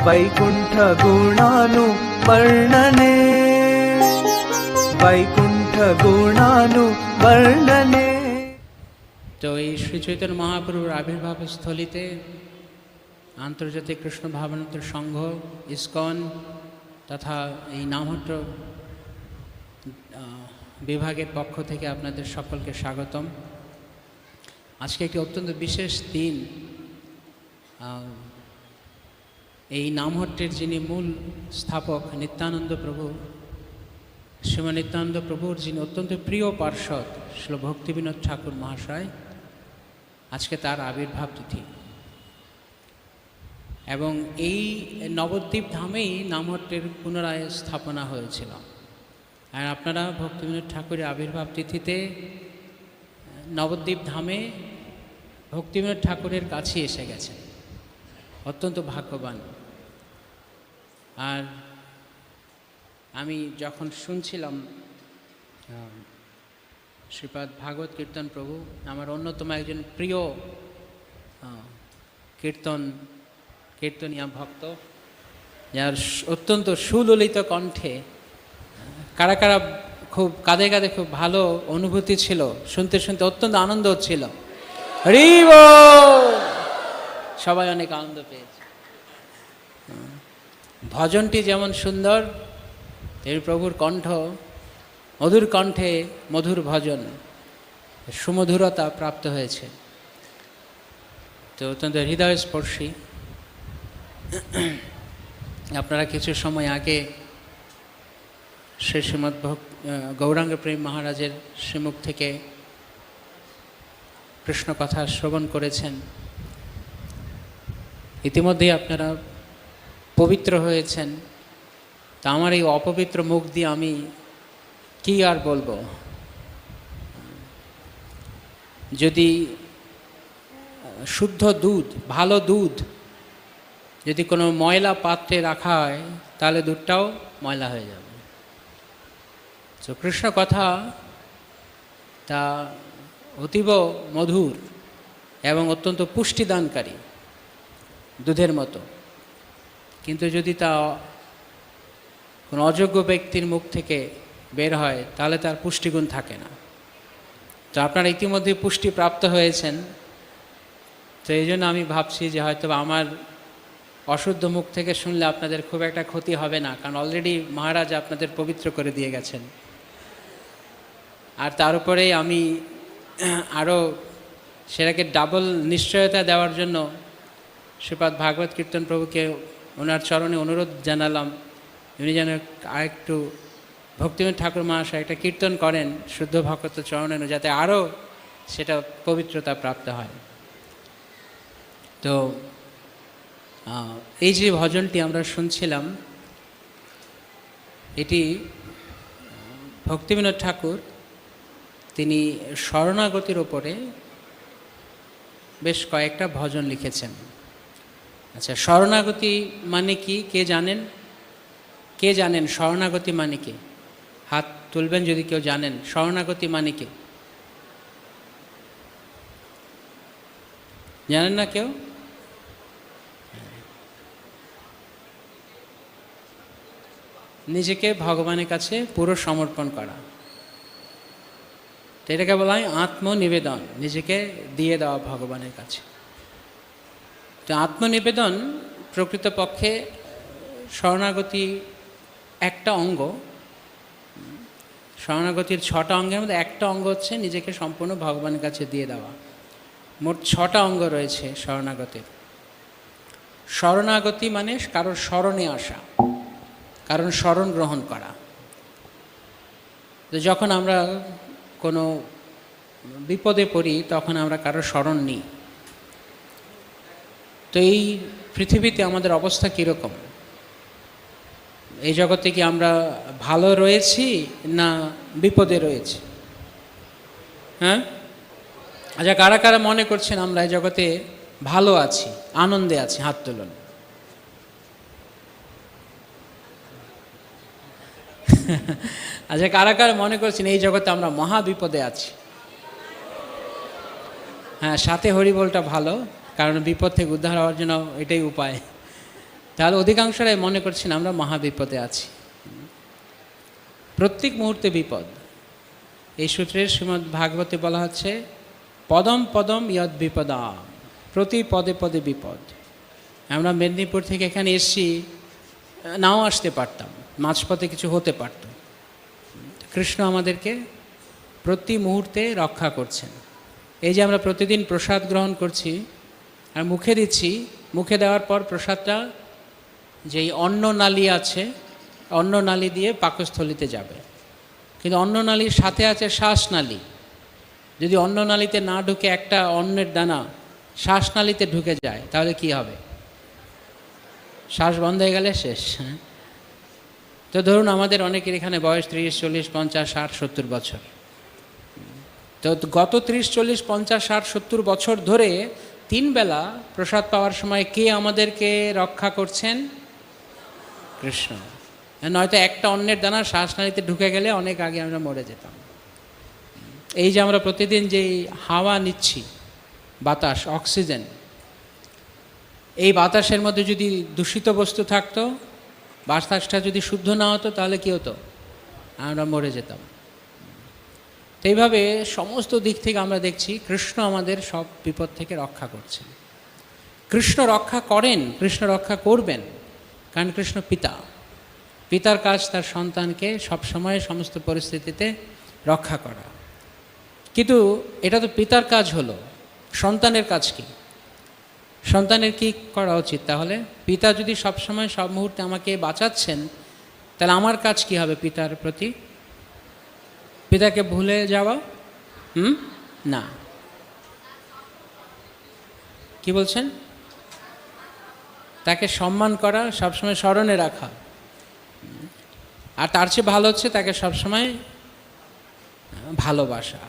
वैकुण्ठ गुणानुवर्णने वैकुण्ठ गुणानुवर्णने। তো এই শ্রী চৈতন্য মহাপ্রভুর আবির্ভাব স্থলিতে আন্তর্জাতিক কৃষ্ণ ভাবনাত্র সংঘ ইসকন তথা এই নামহট্ট বিভাগের পক্ষ থেকে আপনাদের সকলকে স্বাগতম। আজকে একটি অত্যন্ত বিশেষ দিন। এই নামহট্টের যিনি মূল স্থাপক নিত্যানন্দ প্রভু, শ্রীমান নিত্যানন্দ প্রভুর যিনি অত্যন্ত প্রিয় পার্ষদ শ্রী ভক্তিবিনোদ ঠাকুর মহাশয়, আজকে তার আবির্ভাব তিথি। এবং এই নবদ্বীপ ধামেই নামহট্টের পুনরায় স্থাপনা হয়েছিল। আর আপনারা ভক্তিবিনোদ ঠাকুরের আবির্ভাব তিথিতে নবদ্বীপ ধামে ভক্তিবিনোদ ঠাকুরের কাছে এসে গেছেন, অত্যন্ত ভাগ্যবান। আর আমি যখন শুনছিলাম শ্রীপাদ ভাগবত কীর্তন প্রভু, আমার অন্যতম একজন প্রিয় কীর্তনীয় ভক্ত, যার অত্যন্ত সুললিত কণ্ঠে কারা কারা খুব কাঁধে কাঁধে খুব ভালো অনুভূতি ছিল, শুনতে শুনতে অত্যন্ত আনন্দ হচ্ছিল। হরি বল! সবাই অনেক আনন্দ পেয়েছে। ভজনটি যেমন সুন্দর, এই প্রভুর কণ্ঠ, মধুর কণ্ঠে মধুর ভজন, সুমধুরতা প্রাপ্ত হয়েছে। তো অত্যন্ত হৃদয়স্পর্শী। আপনারা কিছু সময় আগে শ্রীমৎ গৌরাঙ্গ প্রেম মহারাজের শ্রীমুখ থেকে কৃষ্ণ কথা শ্রবণ করেছেন। ইতিমধ্যেই আপনারা পবিত্র হয়েছেন। তা আমার এই অপবিত্র মুখ দিয়ে আমি কি আর বলবো। যদি শুদ্ধ দুধ, ভালো দুধ যদি কোনো ময়লা পাত্রে রাখা হয়, তাহলে দুধটাও ময়লা হয়ে যাবে। তো কৃষ্ণ কথা তা অতীব মধুর এবং অত্যন্ত পুষ্টিদানকারী, দুধের মতো। কিন্তু যদি তা কোনো অযোগ্য ব্যক্তির মুখ থেকে বের হয়, তাহলে তার পুষ্টিগুণ থাকে না। তো আপনারা ইতিমধ্যে পুষ্টি প্রাপ্ত হয়েছেন। তো এই জন্য আমি ভাবছি যে হয়তো আমার অশুদ্ধ মুখ থেকে শুনলে আপনাদের খুব একটা ক্ষতি হবে না, কারণ অলরেডি মহারাজ আপনাদের পবিত্র করে দিয়ে গেছেন। আর তার উপরে আমি আরও সেটাকে ডাবল নিশ্চয়তা দেওয়ার জন্য শ্রীপাদ ভাগবত কীর্তন প্রভুকে ওনার চরণে অনুরোধ জানালাম, উনি যেন আরেকটু ভক্তিবিনোদ ঠাকুর মহাশয় একটা কীর্তন করেন শুদ্ধ ভক্ত চরণে, যাতে আরও সেটা পবিত্রতা প্রাপ্ত হয়। তো এই যে ভজনটি আমরা শুনছিলাম, এটি ভক্তিবিনোদ ঠাকুর তিনি শরণাগতির ওপরে বেশ কয়েকটা ভজন লিখেছেন। আচ্ছা, শরণাগতি মানে কি কে জানেন? কে জানেন শরণাগতি মানে কি? হাত তুলবেন যদি কেউ জানেন শরণাগতি মানে কি। জানেন না কেউ? নিজেকে ভগবানের কাছে পুরো সমর্পণ করা, তো এটাকে বলা হয় আত্মনিবেদন, নিজেকে দিয়ে দেওয়া ভগবানের কাছে। তো আত্মনিবেদন প্রকৃতপক্ষে শরণাগতি একটা অঙ্গ। শরণাগতির 6টা অঙ্গের মধ্যে একটা অঙ্গ হচ্ছে নিজেকে সম্পূর্ণ ভগবানের কাছে দিয়ে দেওয়া। মোট 6টা অঙ্গ রয়েছে শরণাগতির। শরণাগতি মানে কারোর শরণে আসা, কারণ শরণ গ্রহণ করা। তো যখন আমরা কোনো বিপদে পড়ি, তখন আমরা কারোর শরণ নিই। তো এই পৃথিবীতে আমাদের অবস্থা কীরকম? এই জগতে কি আমরা ভালো রয়েছি না বিপদে রয়েছি? হ্যাঁ, আচ্ছা, কারা কারা মনে করছেন আমরা এই জগতে ভালো আছি, আনন্দে আছি? হাত তুলুন। আচ্ছা, কারা কারা মনে করছেন এই জগতে আমরা মহা বিপদে আছি? হ্যাঁ, সাথে হরিবোলটা ভালো, কারণ বিপদ থেকে উদ্ধার হওয়ার জন্য এটাই উপায়। তাহলে অধিকাংশরাই মনে করছেন আমরা মহাবিপদে আছি। প্রত্যেক মুহূর্তে বিপদ। এই সূত্রের শ্রীমদ্ ভাগবতে বলা হচ্ছে পদম পদম ইয়দ বিপদা, প্রতি পদে পদে বিপদ। আমরা মেদিনীপুর থেকে এখানে এসছি, নাও আসতে পারতাম, মাঝপথে কিছু হতে পারত। কৃষ্ণ আমাদেরকে প্রতি মুহূর্তে রক্ষা করছেন। এই যে আমরা প্রতিদিন প্রসাদ গ্রহণ করছি আর মুখে দিচ্ছি, মুখে দেওয়ার পর প্রসাদটা যেই অন্ননালী আছে, অন্ননালী দিয়ে পাকস্থলিতে যাবে, কিন্তু অন্ননালীর সাথে আছে শ্বাসনালী। যদি অন্ননালীতে না ঢুকে একটা অন্নের দানা শ্বাসনালীতে ঢুকে যায় তাহলে কি হবে? শ্বাস বন্ধ হয়ে গেলে শেষ। তো ধরুন আমাদের অনেকের এখানে বয়স 30, 40, 50, 60, 70 বছর। তো গত 30, 40, 50, 60, 70 বছর ধরে 3 বেলা প্রসাদ পাওয়ার সময় কে আমাদেরকে রক্ষা করছেন? কৃষ্ণ। নয়তো একটা অন্নের দানা শ্বাসনালীতে ঢুকে গেলে অনেক আগে আমরা মরে যেতাম। এই যে আমরা প্রতিদিন যেই হাওয়া নিচ্ছি, বাতাস, অক্সিজেন, এই বাতাসের মধ্যে যদি দূষিত বস্তু থাকতো, বাতাসটা যদি শুদ্ধ না হতো তাহলে কী হতো? আমরা মরে যেতাম। তো এইভাবে সমস্ত দিক থেকে আমরা দেখছি কৃষ্ণ আমাদের সব বিপদ থেকে রক্ষা করছেন। কৃষ্ণ রক্ষা করেন, কৃষ্ণ রক্ষা করবেন, কারণ কৃষ্ণ পিতা। পিতার কাজ তার সন্তানকে সবসময় সমস্ত পরিস্থিতিতে রক্ষা করা। কিন্তু এটা তো পিতার কাজ হলো, সন্তানের কাজ কি? সন্তানের কি করা উচিত তাহলে? পিতা যদি সবসময় সব মুহূর্তে আমাকে বাঁচাচ্ছেন, তাহলে আমার কাজ কি হবে পিতার প্রতি? পিতাকে ভুলে যাওয়া? না। কি বলছেন? তাকে সম্মান করা, সবসময় স্মরণে রাখা। আর তার চেয়ে ভালো হচ্ছে তাকে সবসময় ভালোবাসা।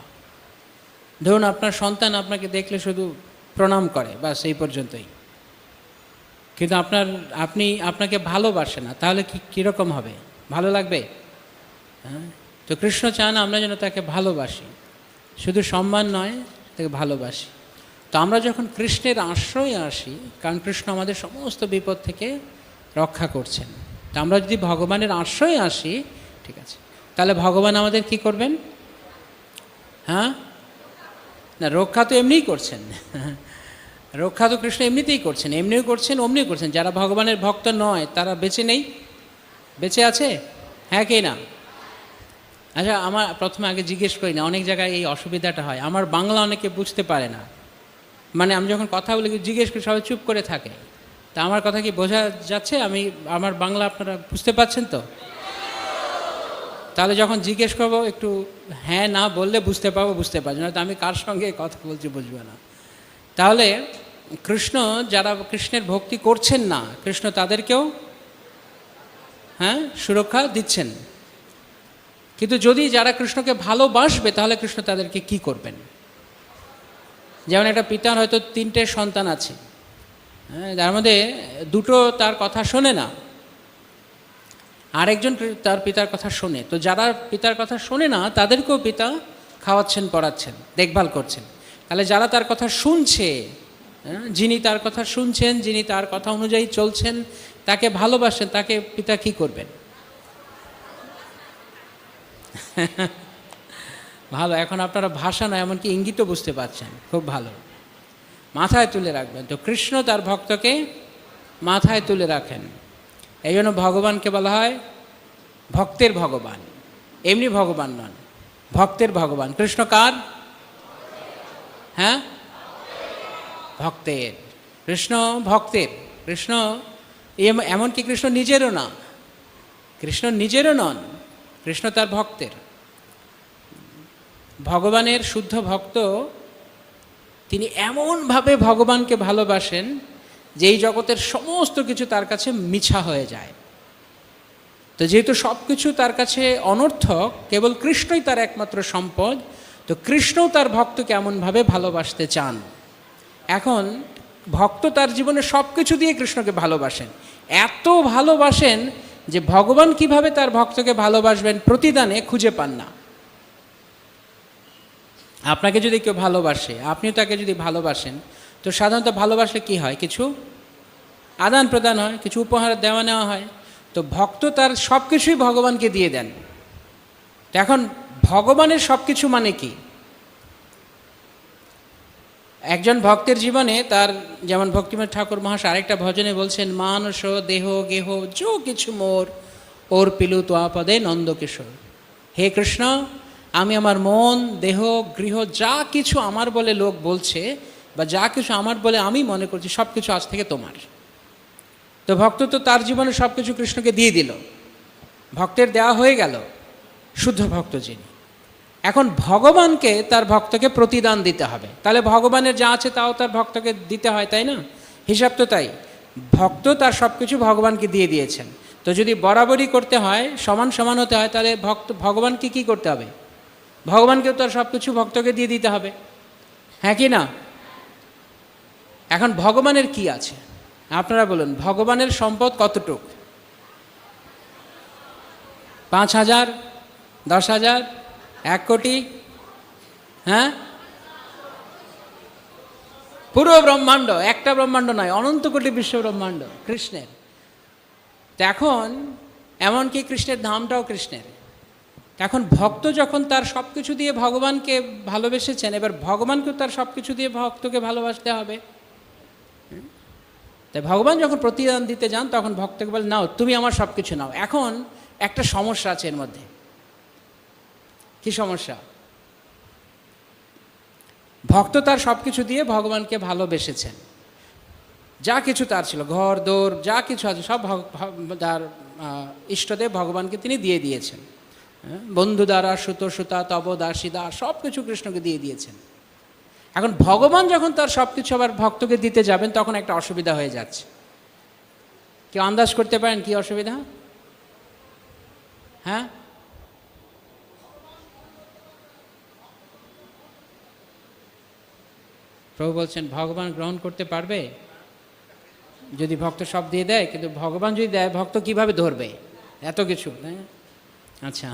ধরুন আপনার সন্তান আপনাকে দেখলে শুধু প্রণাম করে, বাস এই পর্যন্তই, কিন্তু আপনাকে ভালোবাসে না, তাহলে কীরকম হবে? ভালো লাগবে? হ্যাঁ। তো কৃষ্ণ চান আমরা যেন তাকে ভালোবাসি, শুধু সম্মান নয়, তাকে ভালোবাসি। তো আমরা যখন কৃষ্ণের আশ্রয়ে আসি, কারণ কৃষ্ণ আমাদের সমস্ত বিপদ থেকে রক্ষা করছেন, তো আমরা যদি ভগবানের আশ্রয়ে আসি, ঠিক আছে, তাহলে ভগবান আমাদের কি করবেন? হ্যাঁ না, রক্ষা তো এমনিই করছেন। রক্ষা তো কৃষ্ণ এমনিতেই করছেন, এমনিও করছেন, অমনিও করছেন। যারা ভগবানের ভক্ত নয় তারা বেঁচে নেই? বেঁচে আছে? হ্যাঁ কি না? আচ্ছা, আমার প্রথমে আগে জিজ্ঞেস করি না, অনেক জায়গায় এই অসুবিধাটা হয়, আমার বাংলা অনেকে বুঝতে পারে না। মানে আমি যখন কথা বলি জিজ্ঞেস করি, সবাই চুপ করে থাকে। তা আমার কথা কি বোঝা যাচ্ছে? আমার বাংলা আপনারা বুঝতে পারছেন তো? তাহলে যখন জিজ্ঞেস করবো একটু হ্যাঁ না বললে বুঝতে পারবো না, তো আমি কার সঙ্গে কথা বলছি বুঝবে না। তাহলে কৃষ্ণ, যারা কৃষ্ণের ভক্তি করছেন না, কৃষ্ণ তাদেরকেও সুরক্ষা দিচ্ছেন। কিন্তু যদি যারা কৃষ্ণকে ভালোবাসবে তাহলে কৃষ্ণ তাদেরকে কি করবেন? যেমন একটা পিতার হয়তো 3টে সন্তান আছে, যার মধ্যে 2টো তার কথা শোনে না, আরেকজন তার পিতার কথা শোনে। তো যারা পিতার কথা শোনে না তাদেরকেও পিতা খাওয়াচ্ছেন, পড়াচ্ছেন, দেখভাল করছেন। তাহলে যারা তার কথা শুনছে, যিনি তার কথা শুনছেন, যিনি তার কথা অনুযায়ী চলছেন, তাকে ভালোবাসেন, তাকে পিতা কি করবেন? ভালো, এখন আপনারা ভাষা না এমনকি ইঙ্গিতও বুঝতে পারছেন, খুব ভালো, মাথায় তুলে রাখবেন। তো কৃষ্ণ তার ভক্তকে মাথায় তুলে রাখেন। এই জন্য ভগবানকে বলা হয় ভক্তের ভগবান, এমনি ভগবান নন, ভক্তের ভগবান। কৃষ্ণ কার? হ্যাঁ, ভক্তের। কৃষ্ণ ভক্তের। কৃষ্ণ এমনকি কৃষ্ণ নিজেরও না, কৃষ্ণ নিজেরও নন, কৃষ্ণ তার ভক্তের। ভগবানের শুদ্ধ ভক্ত, তিনি এমনভাবে ভগবানকে ভালোবাসেন যে এই জগতের সমস্ত কিছু তার কাছে মিছা হয়ে যায়। তো যেহেতু সব কিছু তার কাছে অনর্থক, কেবল কৃষ্ণই তার একমাত্র সম্পদ, তো কৃষ্ণও তার ভক্তকে এমনভাবে ভালোবাসতে চান। এখন ভক্ত তার জীবনে সব কিছু দিয়ে কৃষ্ণকে ভালোবাসেন, এত ভালোবাসেন যে ভগবান কিভাবে তার ভক্তকে ভালোবাসবেন প্রতিদানে খুঁজে পান না। আপনাকে যদি কেউ ভালোবাসে, আপনিও তাকে যদি ভালোবাসেন, তো সাধারণত ভালোবাসলে কি হয়? কিছু আদান প্রদান হয়, কিছু উপহার দেওয়া নেওয়া হয়। তো ভক্ত তার সব কিছুই ভগবানকে দিয়ে দেন। তো এখন ভগবানের সব কিছু মানে কি? একজন ভক্তের জীবনে তার, যেমন ভক্তিময় ঠাকুর মহাশয় আরেকটা ভজনে বলছেন, মানস দেহ গেহ যো কিছু মোর ওর পিলু তোয়াপদে নন্দকিশোর। হে কৃষ্ণ, আমি আমার মন, দেহ, গৃহ যা কিছু আমার বলে লোক বলছে বা যা কিছু আমার বলে আমি মনে করছি, সব কিছু আজ থেকে তোমার। তো ভক্ত তো তার জীবনে সব কিছু কৃষ্ণকে দিয়ে দিল, ভক্তের দেওয়া হয়ে গেল, শুদ্ধ ভক্ত যিনি। এখন ভগবানকে তার ভক্তকে প্রতিদান দিতে হবে। তাহলে ভগবানের যা আছে তাও তার ভক্তকে দিতে হয়, তাই না? হিসাব তো তাই। ভক্ত তার সব কিছু ভগবানকে দিয়ে দিয়েছেন। তো যদি বরাবরই করতে হয়, সমান সমান হতে হয়, তাহলে ভগবানকে কী করতে হবে? ভগবানকেও তার সব কিছু ভক্তকে দিয়ে দিতে হবে, হ্যাঁ কি না? এখন ভগবানের কি আছে আপনারা বলুন? ভগবানের সম্পদ কতটুক? 5,000, 10,000, 1 কোটি? হ্যাঁ, পুরো ব্রহ্মাণ্ড, একটা ব্রহ্মাণ্ড নয়, অনন্ত কোটি বিশ্ব ব্রহ্মাণ্ড কৃষ্ণের। তো এখন এমনকি কৃষ্ণের ধামটাও কৃষ্ণের। এখন ভক্ত যখন তার সব কিছু দিয়ে ভগবানকে ভালোবেসেছেন, এবার ভগবানকেও তার সব কিছু দিয়ে ভক্তকে ভালোবাসতে হবে। তাই ভগবান যখন প্রতিদান দিতে যান, তখন ভক্তকে বলে, নাও তুমি আমার সব কিছু নাও। এখন একটা সমস্যা আছে এর মধ্যে। কি সমস্যা? ভক্ত তার সব কিছু দিয়ে ভগবানকে ভালোবেসেছেন, যা কিছু তার ছিল, ঘর দৌড় যা কিছু আছে সব তার ইষ্টদেব ভগবানকে তিনি দিয়ে দিয়েছেন। বন্ধু দ্বারা সুত সুতা তব দাসীদা সব কিছু কৃষ্ণকে দিয়ে দিয়েছেন। এখন ভগবান যখন তার সব কিছু আবার ভক্তকে দিতে যাবেন, তখন একটা অসুবিধা হয়ে যাচ্ছে। কেউ আন্দাজ করতে পারেন কি অসুবিধা? হ্যাঁ, প্রভু বলছেন ভগবান গ্রহণ করতে পারবে যদি ভক্ত সব দিয়ে দেয়, কিন্তু ভগবান যদি দেয়, ভক্ত কিভাবে ধরবে এত কিছু? আচ্ছা,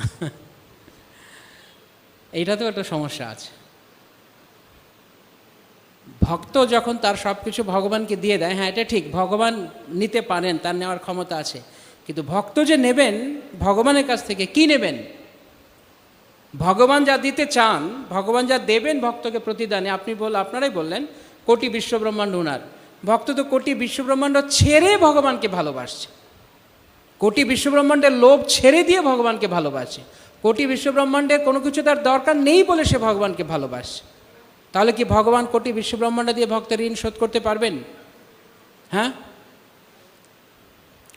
এইটা তো একটা সমস্যা আছে। ভক্ত যখন তার সব কিছু ভগবানকে দিয়ে দেয়, হ্যাঁ এটা ঠিক, ভগবান নিতে পারেন, তার নেওয়ার ক্ষমতা আছে। কিন্তু ভক্ত যে নেবেন ভগবানের কাছ থেকে, কি নেবেন? ভগবান যা দিতে চান, ভগবান যা দেবেন ভক্তকে প্রতিদানে, আপনারাই বললেন কোটি বিশ্বব্রহ্মাণ্ড ওনার। ভক্ত তো কোটি বিশ্বব্রহ্মাণ্ড ছেড়ে ভগবানকে ভালোবাসছে, কোটি বিশ্বব্রহ্মাণ্ডের লোভ ছেড়ে দিয়ে ভগবানকে ভালোবাসে। কোটি বিশ্বব্রহ্মাণ্ডের কোনো কিছু তার দরকার নেই বলে সে ভগবানকে ভালোবাসে। তাহলে কি ভগবান কোটি বিশ্বব্রহ্মাণ্ড দিয়ে ভক্তের ঋণ শোধ করতে পারবেন? হ্যাঁ,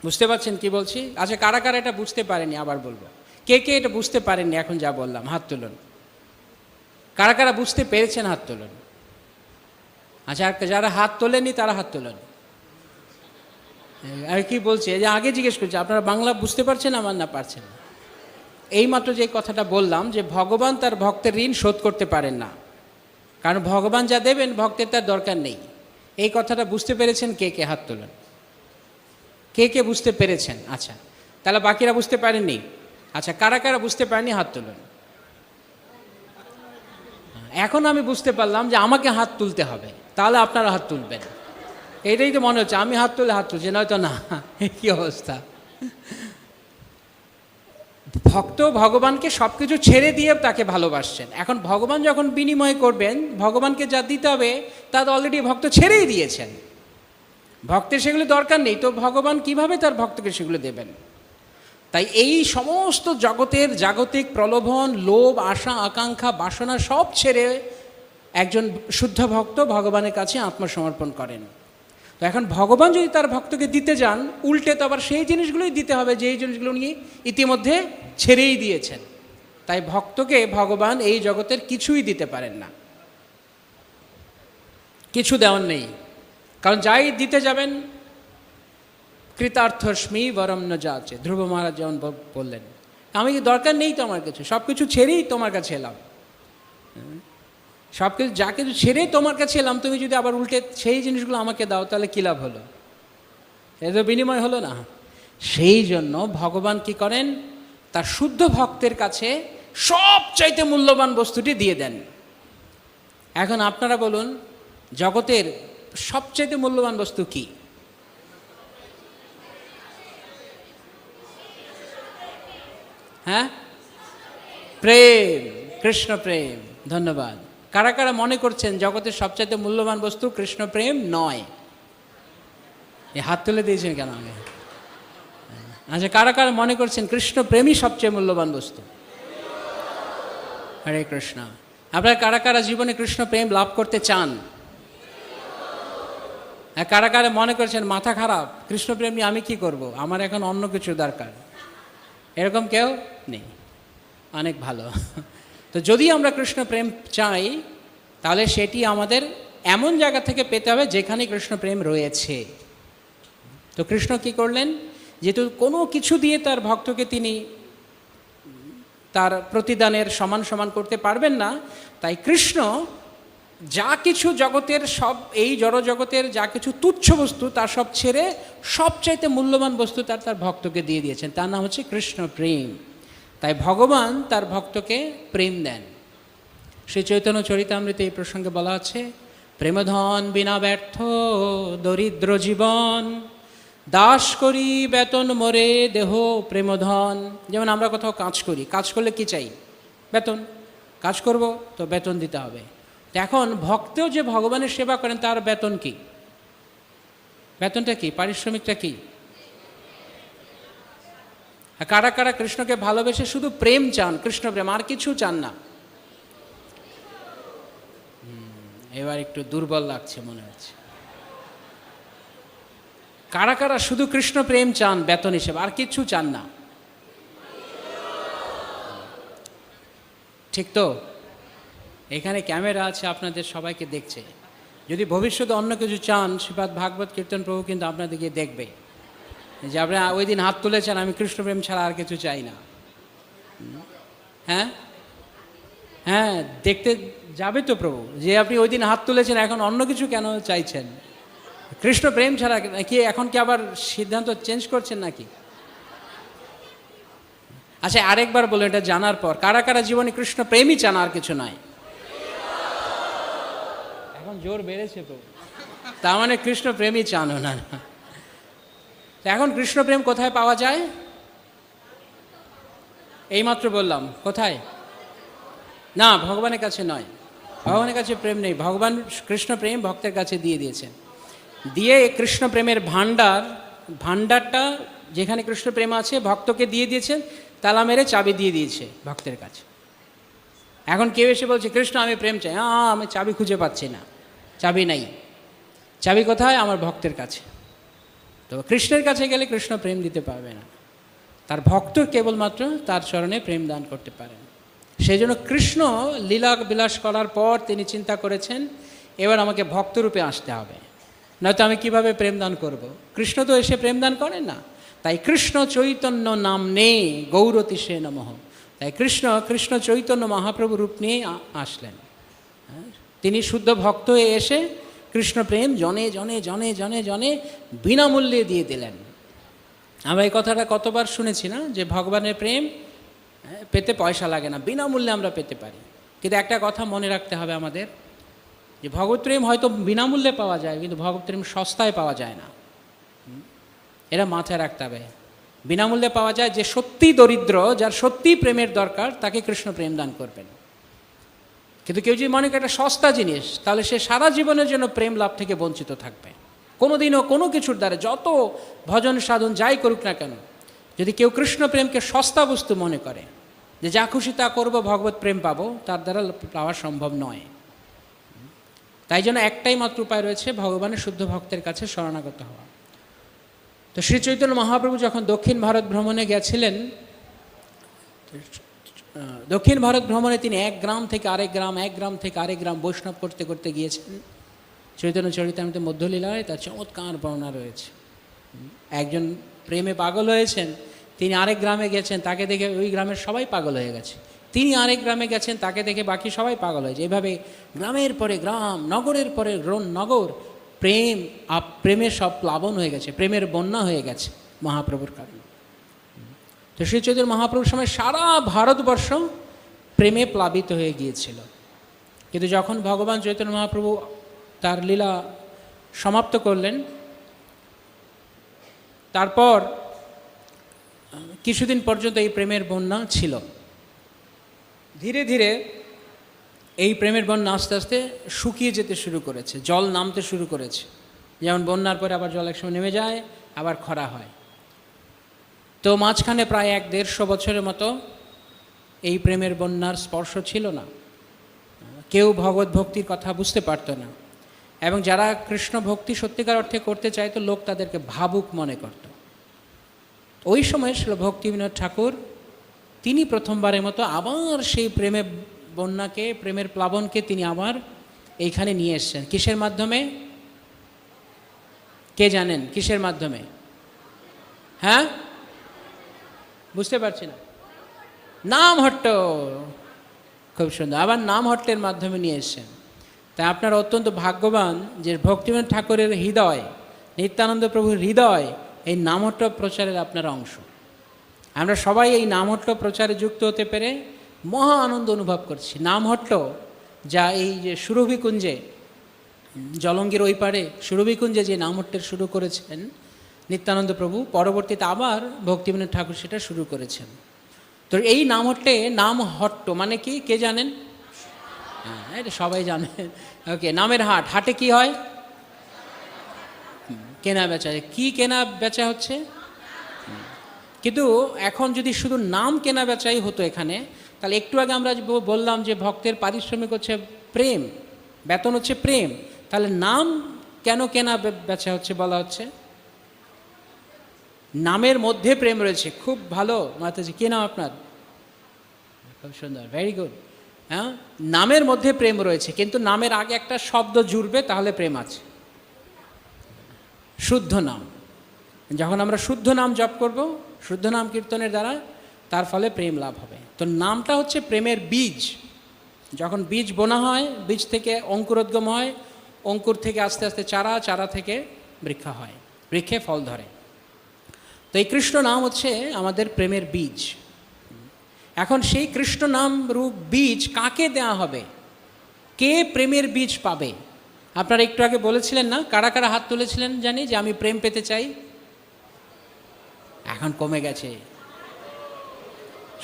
বুঝতে পারছেন কি বলছি? আচ্ছা, কারা কারা এটা বুঝতে পারেনি আবার বলবো। কে কে এটা বুঝতে পারেননি এখন যা বললাম? হাত তুলুন। কারা কারা বুঝতে পেরেছেন হাত তুলুন। আচ্ছা, আর যারা হাত তোলেনি তারা হাত তুলুন। আর কি বলছে যে আগে জিজ্ঞেস করছে, আপনারা বাংলা বুঝতে পারছেন আমার না পারছেন? এইমাত্র যে কথাটা বললাম যে ভগবান তার ভক্তের ঋণ শোধ করতে পারেন না, কারণ ভগবান যা দেবেন ভক্তের তার দরকার নেই। এই কথাটা বুঝতে পেরেছেন কে কে? হাত তুলুন। কে কে বুঝতে পেরেছেন? আচ্ছা, তাহলে বাকিরা বুঝতে পারেননি। আচ্ছা, কারা কারা বুঝতে পারেনি হাত তুলুন। এখন আমি বুঝতে পারলাম যে আমাকে হাত তুলতে হবে, তাহলে আপনারা হাত তুলবেন। এইটাই তো মনে হচ্ছে, আমি হাত তুলে হাত তুলছি, নয়তো না। কি অবস্থা! ভক্ত ভগবানকে সব কিছু ছেড়ে দিয়ে তাকে ভালোবাসছেন। এখন ভগবান যখন বিনিময় করবেন, ভগবানকে যা দিতে হবে তা তো অলরেডি ভক্ত ছেড়েই দিয়েছেন, ভক্তের সেগুলো দরকার নেই। তো ভগবান কিভাবে তার ভক্তকে সেগুলো দেবেন? তাই এই সমস্ত জগতের জাগতিক প্রলোভন, লোভ, আশা, আকাঙ্ক্ষা, বাসনা সব ছেড়ে একজন শুদ্ধ ভক্ত ভগবানের কাছে আত্মসমর্পণ করেন। তো এখন ভগবান যদি তার ভক্তকে দিতে যান, উল্টে তো আবার সেই জিনিসগুলোই দিতে হবে যেই জিনিসগুলো উনি ইতিমধ্যে ছেড়েই দিয়েছেন। তাই ভক্তকে ভগবান এই জগতের কিছুই দিতে পারেন না, কিছু দেওয়ার নেই। কারণ যাই দিতে যাবেন, কৃতার্থস্মি বরম ন যাচে, ধ্রুব মহারাজ যেমন বললেন, আমি দরকার নেই তো আমার কিছু, সব কিছু ছেড়েই তোমার কাছে এলাম, সব কিছু যা কিছু ছেড়ে তোমার কাছে এলাম, তুমি যদি আবার উল্টে সেই জিনিসগুলো আমাকে দাও, তাহলে কী লাভ হলো? এ তো বিনিময় হলো না। সেই জন্য ভগবান কি করেন? তার শুদ্ধ ভক্তের কাছে সবচাইতে মূল্যবান বস্তুটি দিয়ে দেন। এখন আপনারা বলুন, জগতের সবচাইতে মূল্যবান বস্তু কি? হ্যাঁ, প্রেম, কৃষ্ণ প্রেম। ধন্যবাদ। কারা কারা মনে করছেন জগতের সবচাইতে মূল্যবান বস্তু কৃষ্ণ প্রেম নয়? এই হাত তুলে দিয়েছেন কেন আগে? আচ্ছা, কারা কারা মনে করছেন কৃষ্ণ প্রেমই সবচেয়ে মূল্যবান বস্তু? হরে কৃষ্ণ। আপনারা কারা কারা জীবনে কৃষ্ণ প্রেম লাভ করতে চান? কারা কারা মনে করছেন মাথা খারাপ, কৃষ্ণ প্রেম নিয়ে আমি কি করব, আমার এখন অন্য কিছু দরকার? এরকম কেউ নেই। অনেক ভালো। তো যদি আমরা কৃষ্ণ প্রেম চাই, তাহলে সেটি আমাদের এমন জায়গা থেকে পেতে হবে যেখানে কৃষ্ণ প্রেম রয়েছে। তো কৃষ্ণ কি করলেন? যেহেতু কোনো কিছু দিয়ে তার ভক্তকে তিনি তার প্রতিদানের সমান সমান করতে পারবেন না, তাই কৃষ্ণ যা কিছু জগতের সব, এই জড়জগতের যা কিছু তুচ্ছ বস্তু তার সব ছেড়ে সবচাইতে মূল্যবান বস্তু তার ভক্তকে দিয়ে দিয়েছেন। তার নাম হচ্ছে কৃষ্ণ প্রেম। তাই ভগবান তার ভক্তকে প্রেম দেন। শ্রী চৈতন্য চরিতামৃতে এই প্রসঙ্গে বলা আছে, প্রেমধন বিনা ব্যর্থ দরিদ্র জীবন, দাস করি বেতন মোরে দেহ প্রেমধন। যেমন আমরা কোথাও কাজ করি, কাজ করলে কি চাই? বেতন। কাজ করব তো বেতন দিতে হবে। তো এখন ভক্তেও যে ভগবানের সেবা করেন তার বেতন কি? বেতনটা কি? পারিশ্রমিকটা কি? কারা কারা কৃষ্ণকে ভালোবেসে শুধু প্রেম চান, কৃষ্ণ প্রেম, আর কিছু চান না? এবার একটু দুর্বল লাগছে মনে হচ্ছে। কারা কারা শুধু কৃষ্ণ প্রেম চান বেতন হিসেবে, আর কিছু চান না? ঠিক তো? এখানে ক্যামেরা আছে, আপনাদের সবাইকে দেখছে। যদি ভবিষ্যতে অন্য কিছু চান, শ্রীপাদ ভাগবত কীর্তন প্রভু কিন্তু আপনাদেরকে দেখবে যে আপনি ওই দিন হাত তুলেছেন, আমি কৃষ্ণপ্রেম ছাড়া আর কিছু চাই না। হ্যাঁ হ্যাঁ, দেখতে যাবে তো প্রভু যে আপনি ওই দিন হাত তুলেছেন, এখন অন্য কিছু কেন চাইছেন? কৃষ্ণ প্রেম ছাড়া কি এখন কি আবার সিদ্ধান্ত চেঞ্জ করছেন নাকি? আচ্ছা, আরেকবার বলো এটা জানার পর, কারা কারা জীবনে কৃষ্ণ প্রেমই চান, আর কিছু নাই? এখন জোর বেড়েছে প্রভু, তার মানে কৃষ্ণ প্রেমই চান না। এখন কৃষ্ণ প্রেম কোথায় পাওয়া যায়? এইমাত্র বললাম, কোথায়? না, ভগবানের কাছে নয়। ভগবানের কাছে প্রেম নেই। ভগবান কৃষ্ণ প্রেম ভক্তের কাছে দিয়ে দিয়েছেন। দিয়ে কৃষ্ণ প্রেমের ভাণ্ডারটা যেখানে কৃষ্ণ প্রেম আছে ভক্তকে দিয়ে দিয়েছেন, তালা মেরে চাবি দিয়ে দিয়েছে ভক্তের কাছে। এখন কেউ এসে বলছে কৃষ্ণ আমি প্রেম চাই, আমি চাবি খুঁজে পাচ্ছি না। চাবি নাই। চাবি কোথায়? আমার ভক্তের কাছে। তো কৃষ্ণের কাছে গেলে কৃষ্ণ প্রেম দিতে পারবে না, তার ভক্ত কেবলমাত্র তার চরণে প্রেম দান করতে পারেন। সেই জন্য কৃষ্ণ লীলা বিলাস করার পর তিনি চিন্তা করেছেন, এবার আমাকে ভক্তরূপে আসতে হবে, নয়তো আমি কিভাবে প্রেম দান করব? কৃষ্ণ তো এসে প্রেম দান করেন না। তাই কৃষ্ণ চৈতন্য নাম নে গৌরতিষে নমঃ। তাই কৃষ্ণ চৈতন্য মহাপ্রভু রূপ নিয়ে আসলেন। তিনি শুদ্ধ ভক্ত হয়ে এসে কৃষ্ণ প্রেম জনে জনে জনে জনে জনে বিনামূল্যে দিয়ে দিলেন। আমরা এই কথাটা কতবার শুনেছি না, যে ভগবানের প্রেম পেতে পয়সা লাগে না, বিনামূল্যে আমরা পেতে পারি। কিন্তু একটা কথা মনে রাখতে হবে আমাদের, যে ভগবত প্রেম হয়তো বিনামূল্যে পাওয়া যায়, কিন্তু ভগবত প্রেম সস্তায় পাওয়া যায় না। এরা মাথায় রাখতে হবে। বিনামূল্যে পাওয়া যায় যে সত্যি দরিদ্র, যার সত্যি প্রেমের দরকার, তাকে কৃষ্ণ প্রেম দান করবেন। কিন্তু কেউ যদি মনে করে একটা সস্তা জিনিস, তাহলে সে সারা জীবনের জন্য প্রেম লাভ থেকে বঞ্চিত থাকবে। কোনোদিনও কোনো কিছুর দ্বারা যত ভজন সাধন যাই করুক না কেন, যদি কেউ কৃষ্ণ প্রেমকে সস্তা বস্তু মনে করে, যে যা খুশি তা করবো ভগবত প্রেম পাবো, তার দ্বারা পাওয়া সম্ভব নয়। তাই জন্য একটাই মাত্র উপায় রয়েছে, ভগবানের শুদ্ধ ভক্তের কাছে শরণাগত হওয়া। তো শ্রী চৈতন্য মহাপ্রভু যখন দক্ষিণ ভারত ভ্রমণে গেছিলেন, দক্ষিণ ভারত ভ্রমণে তিনি এক গ্রাম থেকে আরেক গ্রাম, এক গ্রাম থেকে আরেক গ্রাম বৈষ্ণব করতে করতে গিয়েছেন। চৈতন্য চরিতামৃতে মধ্যলীলায় তার চমৎকার বর্ণনা রয়েছে। একজন প্রেমে পাগল হয়েছেন, তিনি আরেক গ্রামে গেছেন, তাকে দেখে ওই গ্রামের সবাই পাগল হয়ে গেছে। তিনি আরেক গ্রামে গেছেন, তাকে দেখে বাকি সবাই পাগল হয়েছে। এভাবে গ্রামের পরে গ্রাম, নগরের পরে নগর, প্রেমের সব প্লাবন হয়ে গেছে, প্রেমের বন্যা হয়ে গেছে মহাপ্রভুর কারণে। তো শ্রী চৈতন্য মহাপ্রভুর সময় সারা ভারতবর্ষ প্রেমে প্লাবিত হয়ে গিয়েছিল। কিন্তু যখন ভগবান চৈতন্য মহাপ্রভু তার লীলা সমাপ্ত করলেন, তারপর কিছুদিন পর্যন্ত এই প্রেমের বন্যা ছিল। ধীরে ধীরে এই প্রেমের বন্যা আস্তে আস্তে শুকিয়ে যেতে শুরু করেছে, জল নামতে শুরু করেছে। যেমন বন্যার পরে আবার জল একসময় নেমে যায়, আবার খরা হয়। তো মাঝখানে প্রায় 1-150 বছরের মতো এই প্রেমের বন্যার স্পর্শ ছিল না। কেউ ভগবত ভক্তির কথা বুঝতে পারত না, এবং যারা কৃষ্ণ ভক্তি সত্যিকার অর্থে করতে চাইতো লোক তাদেরকে ভাবুক মনে করত। ওই সময় ছিল ভক্তিবিনোদ ঠাকুর, তিনি প্রথমবারের মতো আবার সেই প্রেমের বন্যাকে, প্রেমের প্লাবনকে তিনি আবার এইখানে নিয়ে এসছেন। কিসের মাধ্যমে? কে জানেন কিসের মাধ্যমে? হ্যাঁ, বুঝতে পারছি না। নামহট্ট, খুব সুন্দর, আবার নামহট্টের মাধ্যমে নিয়ে এসছেন। তাই আপনারা অত্যন্ত ভাগ্যবান যে ভক্তিবিনোদ ঠাকুরের হৃদয়, নিত্যানন্দ প্রভুর হৃদয় এই নামহট্ট প্রচারের আপনার অংশ। আমরা সবাই এই নামহট্ট প্রচারে যুক্ত হতে পেরে মহা আনন্দ অনুভব করছি। নামহট্ট, যা এই যে সুরভিকুঞ্জে, জলঙ্গির ওই পারে সুরভিকুঞ্জে যে নামহট্টের শুরু করেছেন নিত্যানন্দ প্রভু, পরবর্তীতে আবার ভক্তিবিনোদ ঠাকুর সেটা শুরু করেছেন। তো এই নামহট্টে, নামহট্ট মানে কি কে জানেন? হ্যাঁ, এটা সবাই জানেন। ওকে, নামের হাট। হাটে কি হয়? কেনা বেচা। কি কেনা বেচা হচ্ছে? কিন্তু এখন যদি শুধু নাম কেনা বেচাই হতো এখানে, তাহলে একটু আগে আমরা বললাম যে ভক্তের পারিশ্রমিক হচ্ছে প্রেম, বেতন হচ্ছে প্রেম, তাহলে নাম কেন কেনা বেচা হচ্ছে বলা হচ্ছে? নামের মধ্যে প্রেম রয়েছে। খুব ভালো মাতাজি, কি নাম আপনার? খুব সুন্দর, ভেরি গুড। হ্যাঁ, নামের মধ্যে প্রেম রয়েছে, কিন্তু নামের আগে একটা শব্দ জুড়বে, তাহলে প্রেম আছে। শুদ্ধ নাম। যখন আমরা শুদ্ধ নাম জপ করব, শুদ্ধ নাম কীর্তনের দ্বারা, তার ফলে প্রেম লাভ হবে। তো নামটা হচ্ছে প্রেমের বীজ। যখন বীজ বোনা হয়, বীজ থেকে অঙ্কুরোদ্গম হয়, অঙ্কুর থেকে আস্তে আস্তে চারা, চারা থেকে বৃক্ষ হয়, বৃক্ষে ফল ধরে। তো এই কৃষ্ণ নাম হচ্ছে আমাদের প্রেমের বীজ। এখন সেই কৃষ্ণ নাম রূপ বীজ কাকে দেয়া হবে? কে প্রেমের বীজ পাবে? আপনারা একটু আগে বলেছিলেন না, কারা কারা হাত তুলেছিলেন জানি যে আমি প্রেম পেতে চাই? এখন কমে গেছে।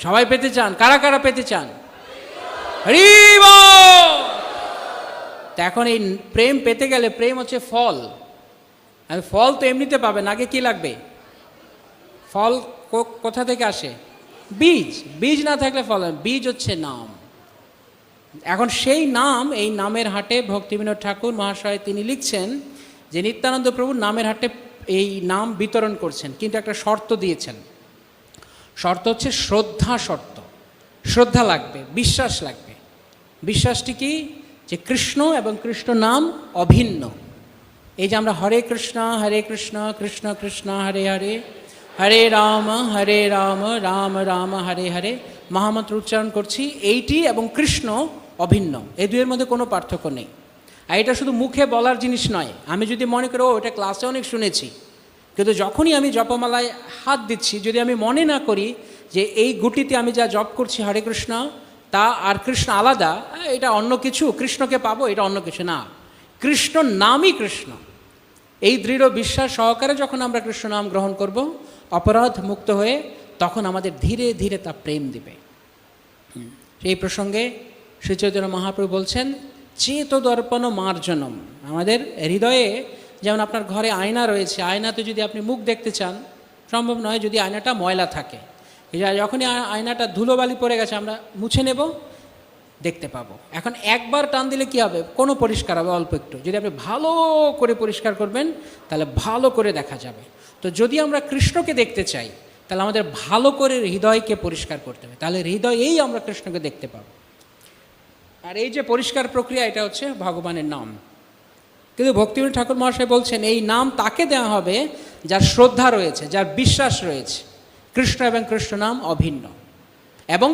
সবাই পেতে চান? কারা কারা পেতে চান? হরি বল। তো এখন এই প্রেম পেতে গেলে, প্রেম হচ্ছে ফল, আর ফল তো এমনিতে পাবেন, আগে কি লাগবে? ফল কোথা থেকে আসে? বীজ। বীজ না থাকলে ফল। বীজ হচ্ছে নাম। এখন সেই নাম, এই নামের হাটে ভক্তিবিনোদ ঠাকুর মহাশয় তিনি লিখছেন যে নিত্যানন্দ প্রভু নামের হাটে এই নাম বিতরণ করছেন, কিন্তু একটা শর্ত দিয়েছেন। শর্ত হচ্ছে শ্রদ্ধা শর্ত। শ্রদ্ধা লাগবে, বিশ্বাস লাগবে। বিশ্বাসটি কি? যে কৃষ্ণ এবং কৃষ্ণ নাম অভিন্ন। এই যে আমরা হরে কৃষ্ণ কৃষ্ণ কৃষ্ণ হরে হরে, হরে রাম রাম রাম হরে হরে মহামন্ত্র উচ্চারণ করছি, এইটি এবং কৃষ্ণ অভিন্ন। এই দুইয়ের মধ্যে কোনো পার্থক্য নেই। আর এটা শুধু মুখে বলার জিনিস নয়। আমি যদি মনে করি ও এটা ক্লাসে অনেক শুনেছি, কিন্তু যখনই আমি জপমালায় হাত দিচ্ছি, যদি আমি মনে না করি যে এই গুটিতে আমি যা জপ করছি হরে কৃষ্ণ, তা আর কৃষ্ণ আলাদা, এটা অন্য কিছু, কৃষ্ণকে পাবো, এটা অন্য কিছু না, কৃষ্ণ নামই কৃষ্ণ, এই দৃঢ় বিশ্বাস সহকারে যখন আমরা কৃষ্ণ নাম গ্রহণ করব, অপরাধ মুক্ত হয়ে, তখন আমাদের ধীরে ধীরে তা প্রেম দিবে। এই প্রসঙ্গে শ্রী চৈতন্য মহাপ্রভু বলছেন চেত দর্পণ মার্জনম। আমাদের হৃদয়ে, যেমন আপনার ঘরে আয়না রয়েছে, আয়নাতে যদি আপনি মুখ দেখতে চান সম্ভব নয় যদি আয়নাটা ময়লা থাকে। যখনই আয়নাটা ধুলোবালি পড়ে গেছে আমরা মুছে নেব, দেখতে পাবো। এখন একবার টান দিলে কি হবে? কোনো পরিষ্কার হবে অল্প একটু। যদি আপনি ভালো করে পরিষ্কার করবেন তাহলে ভালো করে দেখা যাবে। তো যদি আমরা কৃষ্ণকে দেখতে চাই তাহলে আমাদের ভালো করে হৃদয়কে পরিষ্কার করতে হবে, তাহলে হৃদয়েই আমরা কৃষ্ণকে দেখতে পাবো। আর এই যে পরিষ্কার প্রক্রিয়া, এটা হচ্ছে ভগবানের নাম। কিন্তু ভক্তিবিনোদ ঠাকুর মহাশয় বলছেন এই নাম তাকে দেওয়া হবে যার শ্রদ্ধা রয়েছে, যার বিশ্বাস রয়েছে, কৃষ্ণ এবং কৃষ্ণ নাম অভিন্ন, এবং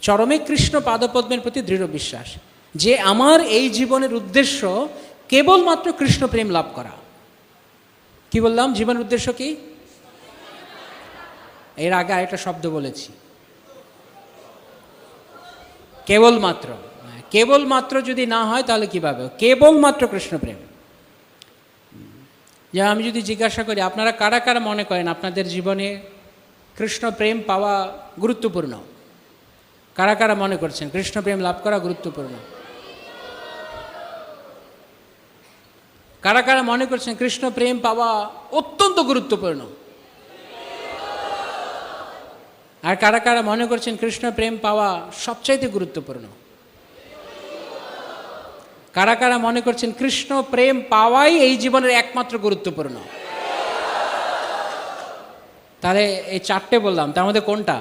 চরমে কৃষ্ণ পাদপদ্মের প্রতি দৃঢ় বিশ্বাস যে আমার এই জীবনের উদ্দেশ্য কেবলমাত্র কৃষ্ণ প্রেম লাভ করা। কি বললাম? জীবনের উদ্দেশ্য কি? এর আগে আরেকটা শব্দ বলেছি, কেবলমাত্র। কেবলমাত্র যদি না হয় তাহলে কীভাবে? কেবলমাত্র কৃষ্ণ প্রেম। যে আমি যদি জিজ্ঞাসা করি আপনারা কারা কারা মনে করেন আপনাদের জীবনে কৃষ্ণ প্রেম পাওয়া গুরুত্বপূর্ণ? কারা কারা মনে করছেন কৃষ্ণ প্রেম লাভ করা গুরুত্বপূর্ণ? কারা কারা মনে করছেন কৃষ্ণ প্রেম পাওয়া অত্যন্ত গুরুত্বপূর্ণ? আর কারা কারা মনে করছেন কৃষ্ণ প্রেম পাওয়া সবচাইতে গুরুত্বপূর্ণ? কারা কারা মনে করছেন কৃষ্ণ প্রেম পাওয়াই এই জীবনের একমাত্র গুরুত্বপূর্ণ? তাহলে এই চারটে বললাম, তার মধ্যে কোনটা?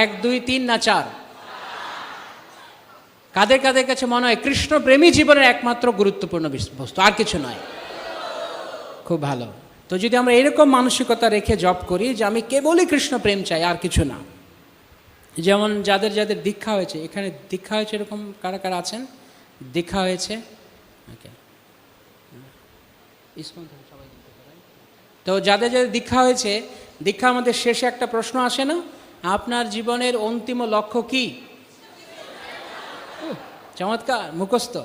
1, 2, 3 না 4? কাদের কাদের কাছে মনে হয় কৃষ্ণ প্রেমী জীবনের একমাত্র গুরুত্বপূর্ণ বস্তু, আর কিছু নয়? খুব ভালো। তো যদি আমরা এরকম মানসিকতা রেখে জপ করি যে আমি কেবলই কৃষ্ণ প্রেম চাই, আর কিছু না। যেমন যাদের যাদের দীক্ষা হয়েছে, এখানে দীক্ষা হয়েছে এরকম কারা কারা আছেন? দীক্ষা হয়েছে? ওকে, তো যাদের যাদের দীক্ষা হয়েছে, দীক্ষা আমাদের শেষে একটা প্রশ্ন আসে না, আপনার জীবনের অন্তিম লক্ষ্য কি? চমৎকার, মুখস্থ,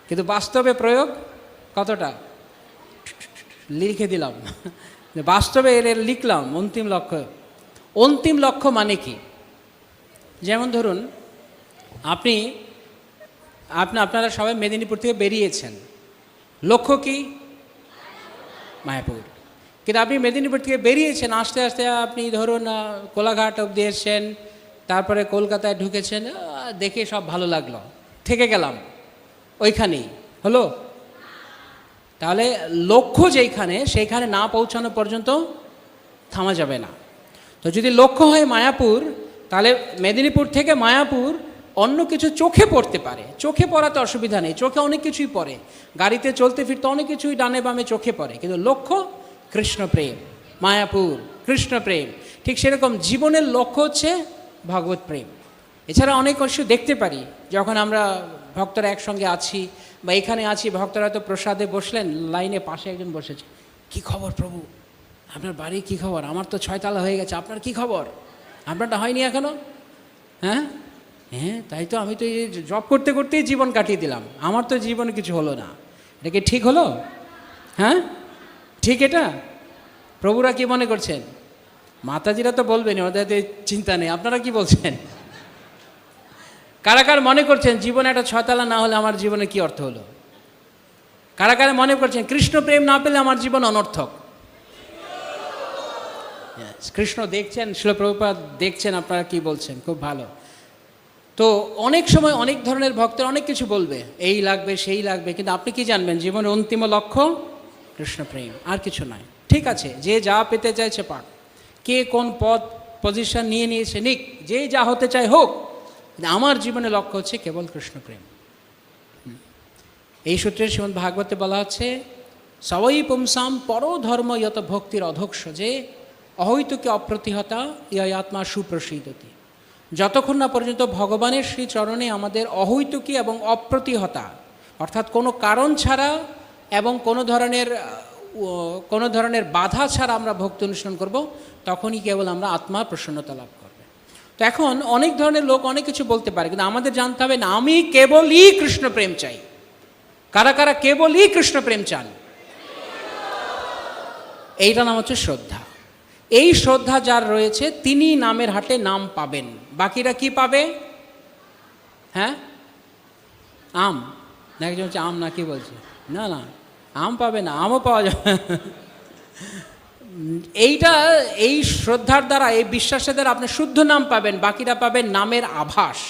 কিন্তু বাস্তবে প্রয়োগ কতটা? লিখে দিলাম, বাস্তবে এর লিখলাম অন্তিম লক্ষ্য। অন্তিম লক্ষ্য মানে কি? যেমন ধরুন আপনারা সবাই মেদিনীপুর থেকে বেরিয়েছেন, লক্ষ্য কি? মায়াপুর। কিন্তু আপনি মেদিনীপুর থেকে বেরিয়েছেন, আস্তে আস্তে আপনি ধরুন কোলাঘাট অবধি এসছেন, তারপরে কলকাতায় ঢুকেছেন, দেখে সব ভালো লাগলো, থেকে গেলাম ওইখানেই, হলো? তাহলে লক্ষ্য যেইখানে, সেইখানে না পৌঁছানো পর্যন্ত থামা যাবে না। তো যদি লক্ষ্য হয় মায়াপুর, তাহলে মেদিনীপুর থেকে মায়াপুর অন্য কিছু চোখে পড়তে পারে, চোখে পড়াতে অসুবিধা নেই, চোখে অনেক কিছুই পড়ে, গাড়িতে চলতে ফিরতে অনেক কিছুই ডানে বামে চোখে পড়ে, কিন্তু লক্ষ্য কৃষ্ণ প্রেম, মায়াপুর কৃষ্ণ প্রেম। ঠিক সেরকম জীবনের লক্ষ্য হচ্ছে ভগবত প্রেম। এছাড়া অনেক কিছু দেখতে পারি যখন আমরা ভক্তরা একসঙ্গে আছি বা এখানে আছি, ভক্তরা তো প্রসাদে বসলেন, লাইনে পাশে একজন বসেছে, কি খবর প্রভু, আপনার বাড়ি কি খবর? আমার তো 6 তালা হয়ে গেছে, আপনার কি খবর? আপনারটা হয়নি এখনো? হ্যাঁ হ্যাঁ, তাই তো, আমি তো এই জব করতে করতেই জীবন কাটিয়ে দিলাম, আমার তো জীবনে কিছু হলো না। এটা কি ঠিক হলো? হ্যাঁ ঠিক এটা? প্রভুরা কি মনে করছেন? মাতাজিরা তো বলবেন, ওদের চিন্তা নেই, আপনারা কি বলছেন? কারা কারা মনে করছেন জীবনে একটা 6 তালা না হলে আমার জীবনে কি অর্থ হলো? কারা কারা মনে করছেন কৃষ্ণ প্রেম না পেলে আমার জীবন অনর্থক? কৃষ্ণ দেখছেন, শিল প্রভুপাদ দেখছেন, আপনারা কি বলছেন? খুব ভালো। তো অনেক সময় অনেক ধরনের ভক্তরা অনেক কিছু বলবে, এই লাগবে সেই লাগবে, কিন্তু আপনি কি জানবেন জীবনের অন্তিম লক্ষ্য কৃষ্ণ প্রেম, আর কিছু নয়। ঠিক আছে, যে যা পেতে চাইছে পাক, কে কোন পজিশন নিয়ে নিয়েছে নিক, যে যা হতে চায় হোক, আমার জীবনের লক্ষ্য হচ্ছে কেবল কৃষ্ণ প্রেম। এই সূত্রে শ্রীমদ্ ভাগবতে বলা হচ্ছে, সবই পুংসাম পর ধর্ম যত ভক্তির অধক্ষ, যে অহৈতুকে অপ্রতিহতা ইয় আত্মা সুপ্রসিদ্ধতি। যতক্ষণ না পর্যন্ত ভগবানের শ্রীচরণে আমাদের অহৈতুকী এবং অপ্রতিহতা, অর্থাৎ কোনো কারণ ছাড়া এবং কোনো ধরনের বাধা ছাড়া আমরা ভক্তি অনুষ্ঠান করব, তখনই কেবল আমরা আত্মার প্রসন্নতা লাভ করব। তো এখন অনেক ধরনের লোক অনেক কিছু বলতে পারে, কিন্তু আমাদের জানতে হবে না, আমি কেবলই কৃষ্ণ প্রেম চাই। কারা কারা কেবলই কৃষ্ণ প্রেম চান? এইটা নাম হচ্ছে শ্রদ্ধা। এই শ্রদ্ধা যার রয়েছে তিনি নামের হাটে নাম পাবেন। বাকিরা কি পাবে? হ্যাঁ, আম না, একজন হচ্ছে আম না, কি বলছে? না না, আম পাবে না, আমও পাওয়া যাবে। এই শ্রদ্ধার দ্বারা, এই বিশ্বাসের দ্বারা আপনি শুদ্ধ নাম পাবেন, বাকিরা পাবেন নামের আভাস,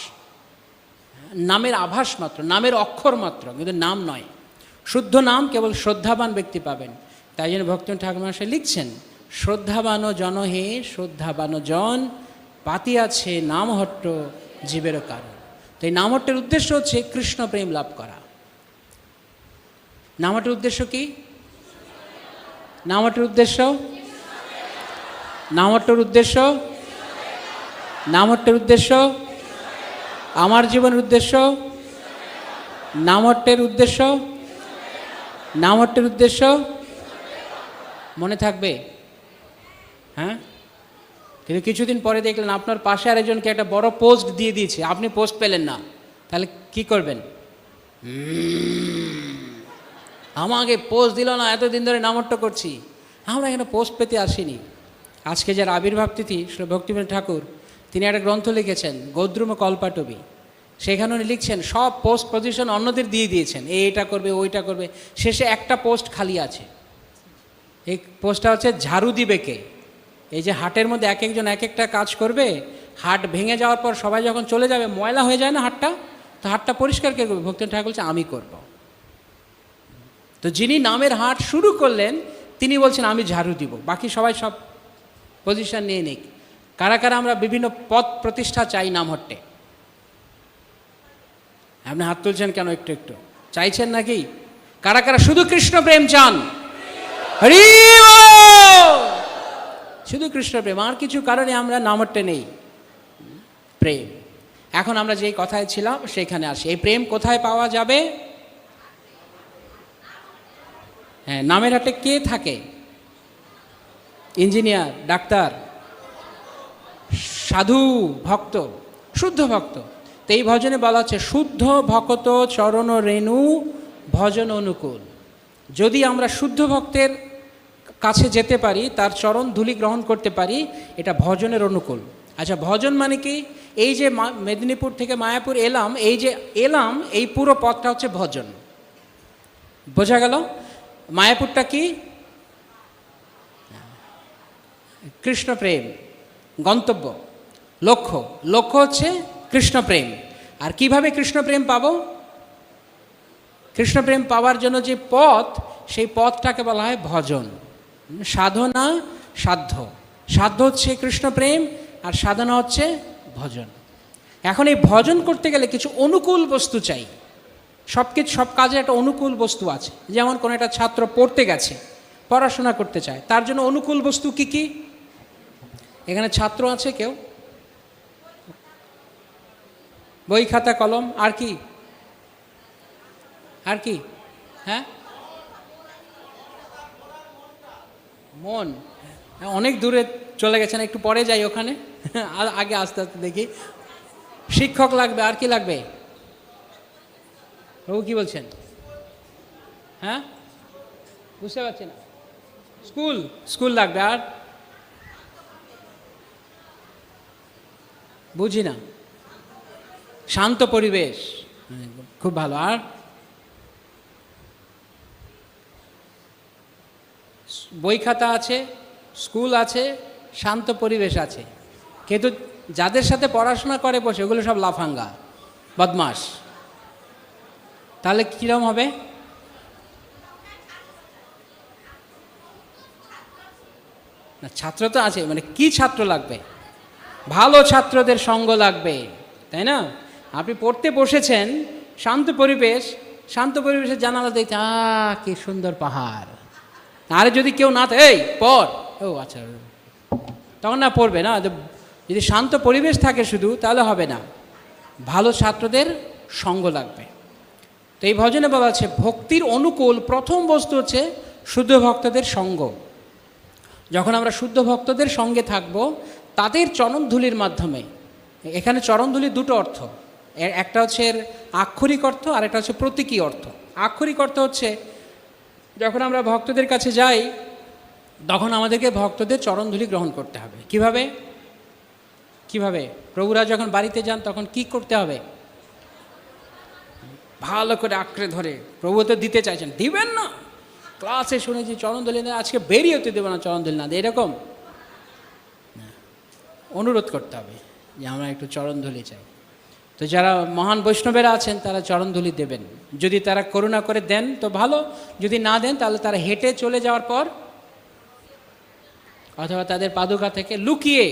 নামের আভাস মাত্র, নামের অক্ষর মাত্র, কিন্তু নাম নয়। শুদ্ধ নাম কেবল শ্রদ্ধাবান ব্যক্তি পাবেন। তাই জন্য ভক্তি ঠাকুর মহাশয় লিখছেন, শ্রদ্ধাবান জন হে শ্রদ্ধাবান জন, পাতিয়াছে নামহট্ট জীবের কারণ। তো এই নামহট্টের উদ্দেশ্য হচ্ছে কৃষ্ণ প্রেম লাভ করা। নামহট্টের উদ্দেশ্য কি? নামহট্টের উদ্দেশ্য, নামহট্টের উদ্দেশ্য, নামহট্টের উদ্দেশ্য, আমার জীবনের উদ্দেশ্য, নামহট্টের উদ্দেশ্য, নামহট্টের উদ্দেশ্য মনে থাকবে? হ্যাঁ, কিন্তু কিছুদিন পরে দেখলেন আপনার পাশে আরেকজনকে একটা বড় পোস্ট দিয়ে দিয়েছে, আপনি পোস্ট পেলেন না, তাহলে কি করবেন? আমাকে পোস্ট দিল না, এতদিন ধরে নামহট্ট করছি। আমরা এখানে পোস্ট পেতে আসিনি, আজকে যার আবির্ভাব তিথি শ্রী ভক্তিবিনোদ ঠাকুর, তিনি একটা গ্রন্থ লিখেছেন গৌদ্রুম কল্পাটবী। সেখানে উনি লিখছেন সব পোস্ট পজিশন অন্যদের দিয়ে দিয়েছেন, এইটা করবে ওইটা করবে, শেষে একটা পোস্ট খালি আছে। এই পোস্টটা হচ্ছে ঝাড়ু দিবে কে। এই যে হাটের মধ্যে এক একজন এক একটা কাজ করবে, হাট ভেঙে যাওয়ার পর সবাই যখন চলে যাবে ময়লা হয়ে যায় না হাটটা, তো হাটটা পরিষ্কার কে করবে? ভক্তিবিনোদ ঠাকুর বলছে আমি করব। তো যিনি নামের হাট শুরু করলেন তিনি বলছেন আমি ঝাড়ু দিব, বাকি সবাই সব পজিশন নিয়ে নিক। কারা কারা আমরা বিভিন্ন পদ প্রতিষ্ঠা চাই নাম হট্টে? আপনি হাত তুলছেন কেন? একটু একটু চাইছেন নাকি? কারা কারা শুধু কৃষ্ণ প্রেম চান? হরি বল! শুধু কৃষ্ণ প্রেম, আর কিছু কারণে আমরা নাম হট্টে নেই। প্রেম। এখন আমরা যেই কথায় ছিলাম সেখানে আসি। এই প্রেম কোথায় পাওয়া যাবে? হ্যাঁ, নামের হাটে কে থাকে? ইঞ্জিনিয়ার, ডাক্তার, সাধু, ভক্ত, শুদ্ধ ভক্ত। তো এই ভজনে বলা হচ্ছে শুদ্ধ ভক্ত চরণ রেণু ভজন অনুকূল। যদি আমরা শুদ্ধ ভক্তের কাছে যেতে পারি, তার চরণ ধুলি গ্রহণ করতে পারি, এটা ভজনের অনুকূল। আচ্ছা, ভজন মানে কি? এই যে মেদিনীপুর থেকে মায়াপুর এলাম, এই যে এলাম, এই পুরো পথটা হচ্ছে ভজন। বোঝা গেল? মায়াপুরটা কি? কৃষ্ণ প্রেম গন্তব্য, লক্ষ্য। লক্ষ্য হচ্ছে কৃষ্ণ প্রেম। আর কিভাবে কৃষ্ণ প্রেম পাবো? কৃষ্ণ প্রেম পাওয়ার জন্য যে পথ, সেই পথটাকে বলা হয় ভজন। সাধনা, সাধ্য। সাধ্য হচ্ছে কৃষ্ণ প্রেম, আর সাধনা হচ্ছে ভজন। এখন এই ভজন করতে গেলে কিছু অনুকূল বস্তু চাই। সব কাজে একটা অনুকূল বস্তু আছে। যেমন কোনো একটা ছাত্র পড়তে গেছে, পড়াশোনা করতে চায়, তার জন্য অনুকূল বস্তু কি কি? এখানে ছাত্র আছে কেউ? বই, খাতা, কলম, আর কি? আর কি? হ্যাঁ, মন। অনেক দূরে চলে গেছেন, একটু পরে যাই ওখানে। আগে আস্তে আস্তে দেখি। শিক্ষক লাগবে, আর কি লাগবে? প্রভু কি বলছেন? হ্যাঁ, বুঝতে পারছি না। স্কুল লাগবে, আর বুঝি না। শান্ত পরিবেশ, খুব ভালো। আর বই খাতা আছে, স্কুল আছে, শান্ত পরিবেশ আছে। কিন্তু যাদের সাথে পড়াশোনা করে বসে, ওগুলো সব লাফাঙ্গা, বদমাস। তাহলে কীরকম হবে? না, ছাত্র তো আছে, মানে কি ছাত্র লাগবে? ভালো ছাত্রদের সঙ্গ লাগবে, তাই না? আপনি পড়তে বসেছেন, শান্ত পরিবেশ, শান্ত পরিবেশের জানালা দেখতে, কি সুন্দর পাহাড়। আরে যদি কেউ না থাকে, এই পড়, ও আচ্ছা, তখন না পড়বে না। যদি শান্ত পরিবেশ থাকে শুধু, তাহলে হবে না। ভালো ছাত্রদের সঙ্গ লাগবে। তো এই ভজনে বলা আছে ভক্তির অনুকূল প্রথম বস্তু হচ্ছে শুদ্ধ ভক্তদের সঙ্গ। যখন আমরা শুদ্ধ ভক্তদের সঙ্গে থাকব, তাদের চরণধুলির মাধ্যমে। এখানে চরণধুলির দুটো অর্থ, একটা হচ্ছে এর আক্ষরিক অর্থ, আর একটা হচ্ছে প্রতীকী অর্থ। আক্ষরিক অর্থ হচ্ছে যখন আমরা ভক্তদের কাছে যাই, তখন আমাদেরকে ভক্তদের চরণধুলি গ্রহণ করতে হবে। কিভাবে? প্রভুরা যখন বাড়িতে যান তখন কি করতে হবে? ভালো করে আঁকড়ে ধরে, প্রভু তো দিতে চাইছেন, দিবেন না। ক্লাসে শুনেছি চরণধুলি না, আজকে বেরিয়ে হতে দেবো না চরণধুলি না, এরকম অনুরোধ করতে হবে যে আমরা একটু চরণধুলি চাই। তো যারা মহান বৈষ্ণবেরা আছেন তারা চরণধুলি দেবেন। যদি তারা করুণা করে দেন তো ভালো, যদি না দেন তাহলে তারা হেঁটে চলে যাওয়ার পর অথবা তাদের পাদুকা থেকে লুকিয়ে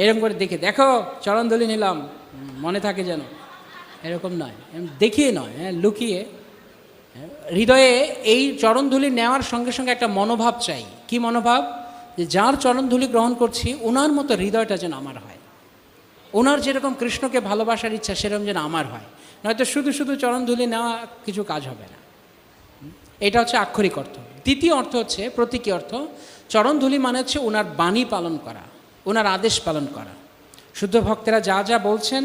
এরকম করে দেখে, দেখো চরণধুলি নিলাম, মনে থাকে যেন, এরকম নয়, দেখিয়ে নয়, লুকিয়ে। হৃদয়ে এই চরণধুলি নেওয়ার সঙ্গে সঙ্গে একটা মনোভাব চাই। কি মনোভাব? যে যার চরণধুলি গ্রহণ করছি ওনার মতো হৃদয়টা যেন আমার হয়, ওনার যেরকম কৃষ্ণকে ভালোবাসার ইচ্ছা সেরকম যেন আমার হয়। নয়তো শুধু শুধু চরণধুলি নেওয়া কিছু কাজ হবে না। এটা হচ্ছে আক্ষরিক অর্থ। দ্বিতীয় অর্থ হচ্ছে প্রতীকী অর্থ। চরণধুলি মানে হচ্ছে ওনার বাণী পালন করা, ওনার আদেশ পালন করা। শুদ্ধ ভক্তেরা যা যা বলছেন,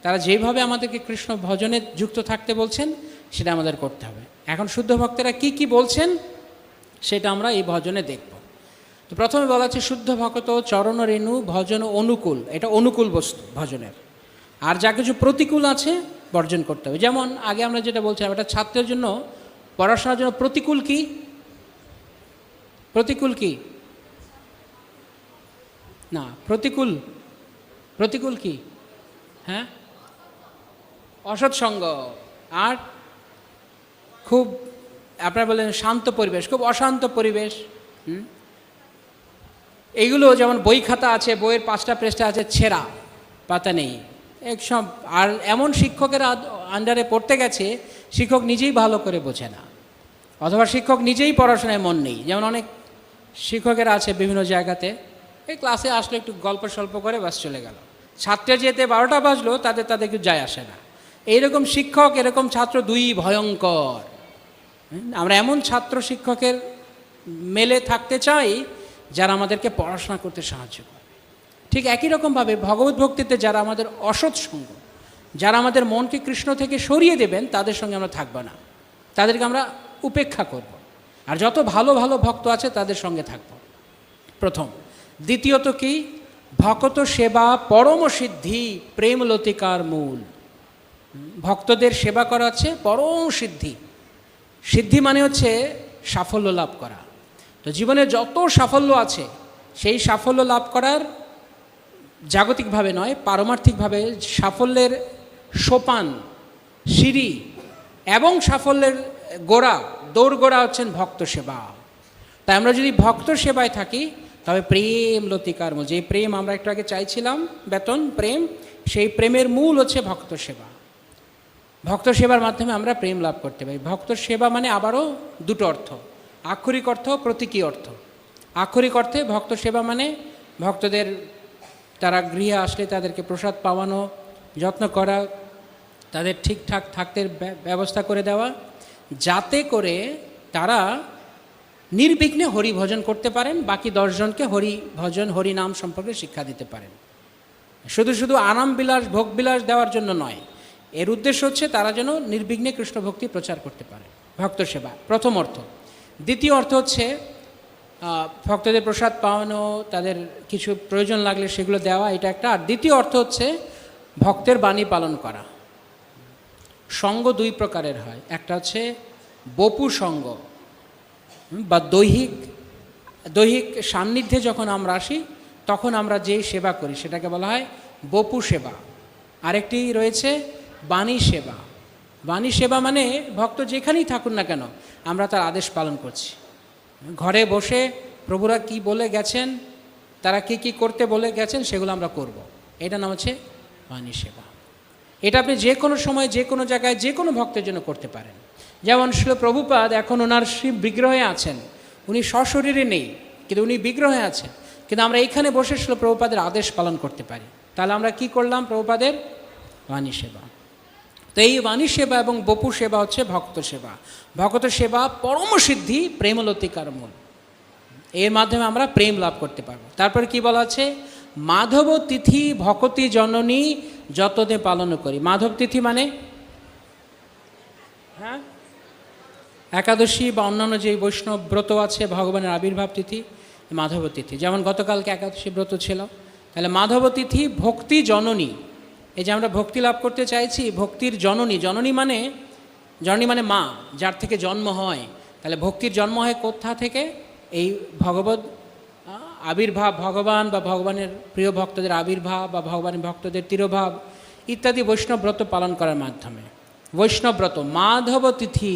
তারা যেভাবে আমাদেরকে কৃষ্ণ ভজনে যুক্ত থাকতে বলছেন, সেটা আমাদের করতে হবে। এখন শুদ্ধ ভক্তেরা কি কি বলছেন সেটা আমরা এই ভজনে দেখব। তো প্রথমে বলা হচ্ছে শুদ্ধ ভকত চরণ রেণু ভজন অনুকূল, এটা অনুকূল বস্তু ভজনের। আর যা কিছু প্রতিকূল আছে বর্জন করতে হবে। যেমন আগে আমরা যেটা বলছিলাম, একটা ছাত্রের জন্য পড়াশোনার জন্য প্রতিকূল কি? প্রতিকূল কি না, প্রতিকূল প্রতিকূল কি? হ্যাঁ, অসৎসঙ্গ। আর খুব আপনারা বলেন শান্ত পরিবেশ, খুব অশান্ত পরিবেশ। এইগুলো যেমন বই খাতা আছে, বইয়ের 5টা পৃষ্ঠা আছে, ছেঁড়া পাতা নেই একসব। আর এমন শিক্ষকের আন্ডারে পড়তে গেছে, শিক্ষক নিজেই ভালো করে বোঝে না, অথবা শিক্ষক নিজেই পড়াশোনায় মন নেই। যেমন অনেক শিক্ষকেরা আছে বিভিন্ন জায়গাতে, এই ক্লাসে আসলে একটু গল্প স্বল্প করে বাস চলে গেল, ছাত্রের যেতে 12টা বাজলো তাদের কিছু যায় আসে না। এইরকম শিক্ষক, এরকম ছাত্র দুই ভয়ঙ্কর। আমরা এমন ছাত্র শিক্ষকের মেলে থাকতে চাই যারা আমাদেরকে পড়াশোনা করতে সাহায্য করে। ঠিক একই রকমভাবে ভগবত ভক্তিতে যারা আমাদের অসৎ সঙ্গ, যারা আমাদের মনকে কৃষ্ণ থেকে সরিয়ে দেবেন, তাদের সঙ্গে আমরা থাকবো না, তাদেরকে আমরা উপেক্ষা করব। আর যত ভালো ভালো ভক্ত আছে তাদের সঙ্গে থাকব, প্রথম। দ্বিতীয়ত কি? ভকত সেবা পরম সিদ্ধি প্রেম লতিকার মূল। ভক্তদের সেবা করা হচ্ছে পরম সিদ্ধি। সিদ্ধি মানে হচ্ছে সাফল্য লাভ করা। তো জীবনে যত সাফল্য আছে, সেই সাফল্য লাভ করার জাগতিকভাবে নয়, পারমার্থিকভাবে সাফল্যের সোপান, সিঁড়ি এবং সাফল্যের গোড়া, দৌড়গোড়া হচ্ছেন ভক্ত সেবা। তাই আমরা যদি ভক্ত সেবায় থাকি, তবে প্রেম লতিকার মূল, যে প্রেম আমরা একটু আগে চাইছিলাম, বেতন প্রেম, সেই প্রেমের মূল হচ্ছে ভক্ত সেবা। ভক্ত সেবার মাধ্যমে আমরা প্রেম লাভ করতে পারি। ভক্ত সেবা মানে আবারও দুটো অর্থ, আক্ষরিক অর্থ, প্রতীকী অর্থ। আক্ষরিক অর্থে ভক্ত সেবা মানে ভক্তদের, তারা গৃহে আসলে তাদেরকে প্রসাদ পাওয়ানো, যত্ন করা, তাদের ঠিকঠাক থাকতে ব্যবস্থা করে দেওয়া, যাতে করে তারা নির্বিঘ্নে হরি ভজন করতে পারেন, বাকি 10 জনকে হরি ভজন, হরি নাম সম্পর্কে শিক্ষা দিতে পারেন। শুধু শুধু আরাম বিলাস, ভোগ বিলাস দেওয়ার জন্য নয়, এর উদ্দেশ্য হচ্ছে তারা যেন নির্বিঘ্নে কৃষ্ণ ভক্তি প্রচার করতে পারে। ভক্ত সেবা প্রথম অর্থ। দ্বিতীয় অর্থ হচ্ছে ভক্তদের প্রসাদ পাওয়ানো, তাদের কিছু প্রয়োজন লাগলে সেগুলো দেওয়া, এটা একটা। আর দ্বিতীয় অর্থ হচ্ছে ভক্তের বাণী পালন করা। সঙ্গ দুই প্রকারের হয়, একটা হচ্ছে বপু সঙ্গ বা দৈহিক সান্নিধ্যে যখন আমরা আসি তখন আমরা যেই সেবা করি সেটাকে বলা হয় বপু সেবা। আরেকটি রয়েছে বাণী সেবা। বাণী সেবা মানে ভক্ত যেখানেই থাকুন না কেন, আমরা তার আদেশ পালন করছি। ঘরে বসে প্রভুরা কি বলে গেছেন, তারা কি কি করতে বলে গেছেন, সেগুলো আমরা করব। এটা নাম হচ্ছে বাণী সেবা। এটা আপনি যে কোনো সময়, যে কোনো জায়গায়, যে কোনো ভক্তের জন্য করতে পারেন। যেমন শ্রীল প্রভুপাদ এখন ওনার শিব বিগ্রহে আছেন, উনি সশরীরে নেই, কিন্তু উনি বিগ্রহে আছেন, কিন্তু আমরা এইখানে বসে শ্রীল প্রভুপাদের আদেশ পালন করতে পারি। তাহলে আমরা কি করলাম? প্রভুপাদের বাণী সেবা। তো এই বাণী সেবা এবং বপু সেবা হচ্ছে ভক্ত সেবা। ভক্ত সেবা পরম সিদ্ধি প্রেমলতিকার মূল। এর মাধ্যমে আমরা প্রেম লাভ করতে পারবো। তারপরে কি বলা আছে? মাধব তিথি ভকতি জননী যতদে পালন করি। মাধব তিথি মানে হ্যাঁ, একাদশী বা অন্যান্য যে বৈষ্ণব ব্রত আছে, ভগবানের আবির্ভাব তিথি মাধব তিথি। যেমন গতকালকে একাদশী ব্রত ছিল, তাহলে মাধব তিথি ভক্তি জননী। এই যে আমরা ভক্তি লাভ করতে চাইছি, ভক্তির জননী। জননী মানে মা, যার থেকে জন্ম হয়। তাহলে ভক্তির জন্ম হয় কোথা থেকে? এই ভগবত আবির্ভাব, ভগবান বা ভগবানের প্রিয় ভক্তদের আবির্ভাব বা ভগবানের ভক্তদের তিরোভাব ইত্যাদি বৈষ্ণব ব্রত পালন করার মাধ্যমে। বৈষ্ণব ব্রত মাধব তিথি।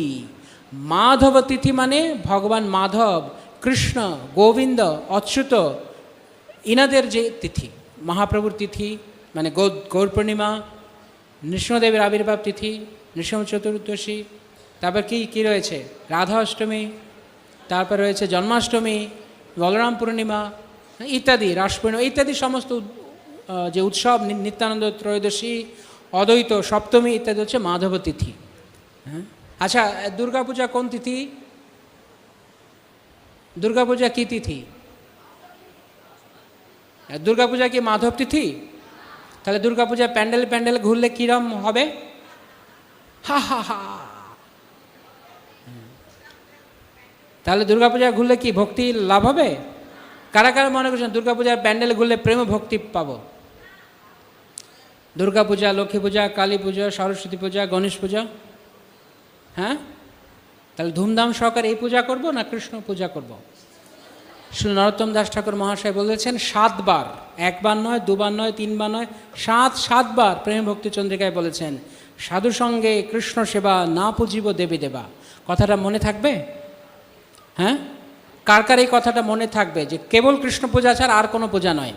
মাধব তিথি মানে ভগবান মাধব, কৃষ্ণ, গোবিন্দ, অচ্যুত, ইনাদের যে তিথি, মহাপ্রভুর তিথি মানে গৌর পূর্ণিমা, নৃসিংহদেবের আবির্ভাব তিথি, নৃসিংহ চতুর্দশী, তারপর কি রয়েছে? রাধা অষ্টমী, তারপর রয়েছে জন্মাষ্টমী, বলরাম পূর্ণিমা ইত্যাদি, রাস পূর্ণিমা ইত্যাদি সমস্ত যে উৎসব, নিত্যানন্দ ত্রয়োদশী, অদ্বৈত সপ্তমী ইত্যাদি হচ্ছে মাধব তিথি। হ্যাঁ, আচ্ছা, দুর্গাপূজা কোন তিথি? দুর্গাপূজা কি তিথি? দুর্গাপূজা কি মাধব তিথি? তাহলে দুর্গাপূজা প্যান্ডেল ঘুরলে কিরম হবে? হা হা হা। তাহলে দুর্গাপূজা ঘুরলে কি ভক্তি লাভ হবে? কারা কারা মনে করছেন দুর্গাপূজার প্যান্ডেলে ঘুরলে প্রেম ভক্তি পাবো? দুর্গাপূজা, লক্ষ্মী পূজা, কালী পূজা, সরস্বতী পূজা, গণেশ পূজা, হ্যাঁ? তাহলে ধুমধাম সহকারে এই পূজা করব না কৃষ্ণ পূজা করব? শ্রী নরোত্তম দাস ঠাকুর মহাশয় বলেছেন 7 বার, 1 বার নয়, 2 বার নয়, 3 বার নয়, 7 বার প্রেম ভক্তি চন্দ্রিকায় বলেছেন সাধু সঙ্গে কৃষ্ণ সেবা না পুজিব দেবী দেবা। কথাটা মনে থাকবে? হ্যাঁ, কার কার এই কথাটা মনে থাকবে যে কেবল কৃষ্ণ পূজা ছাড়া আর কোনো পূজা নয়?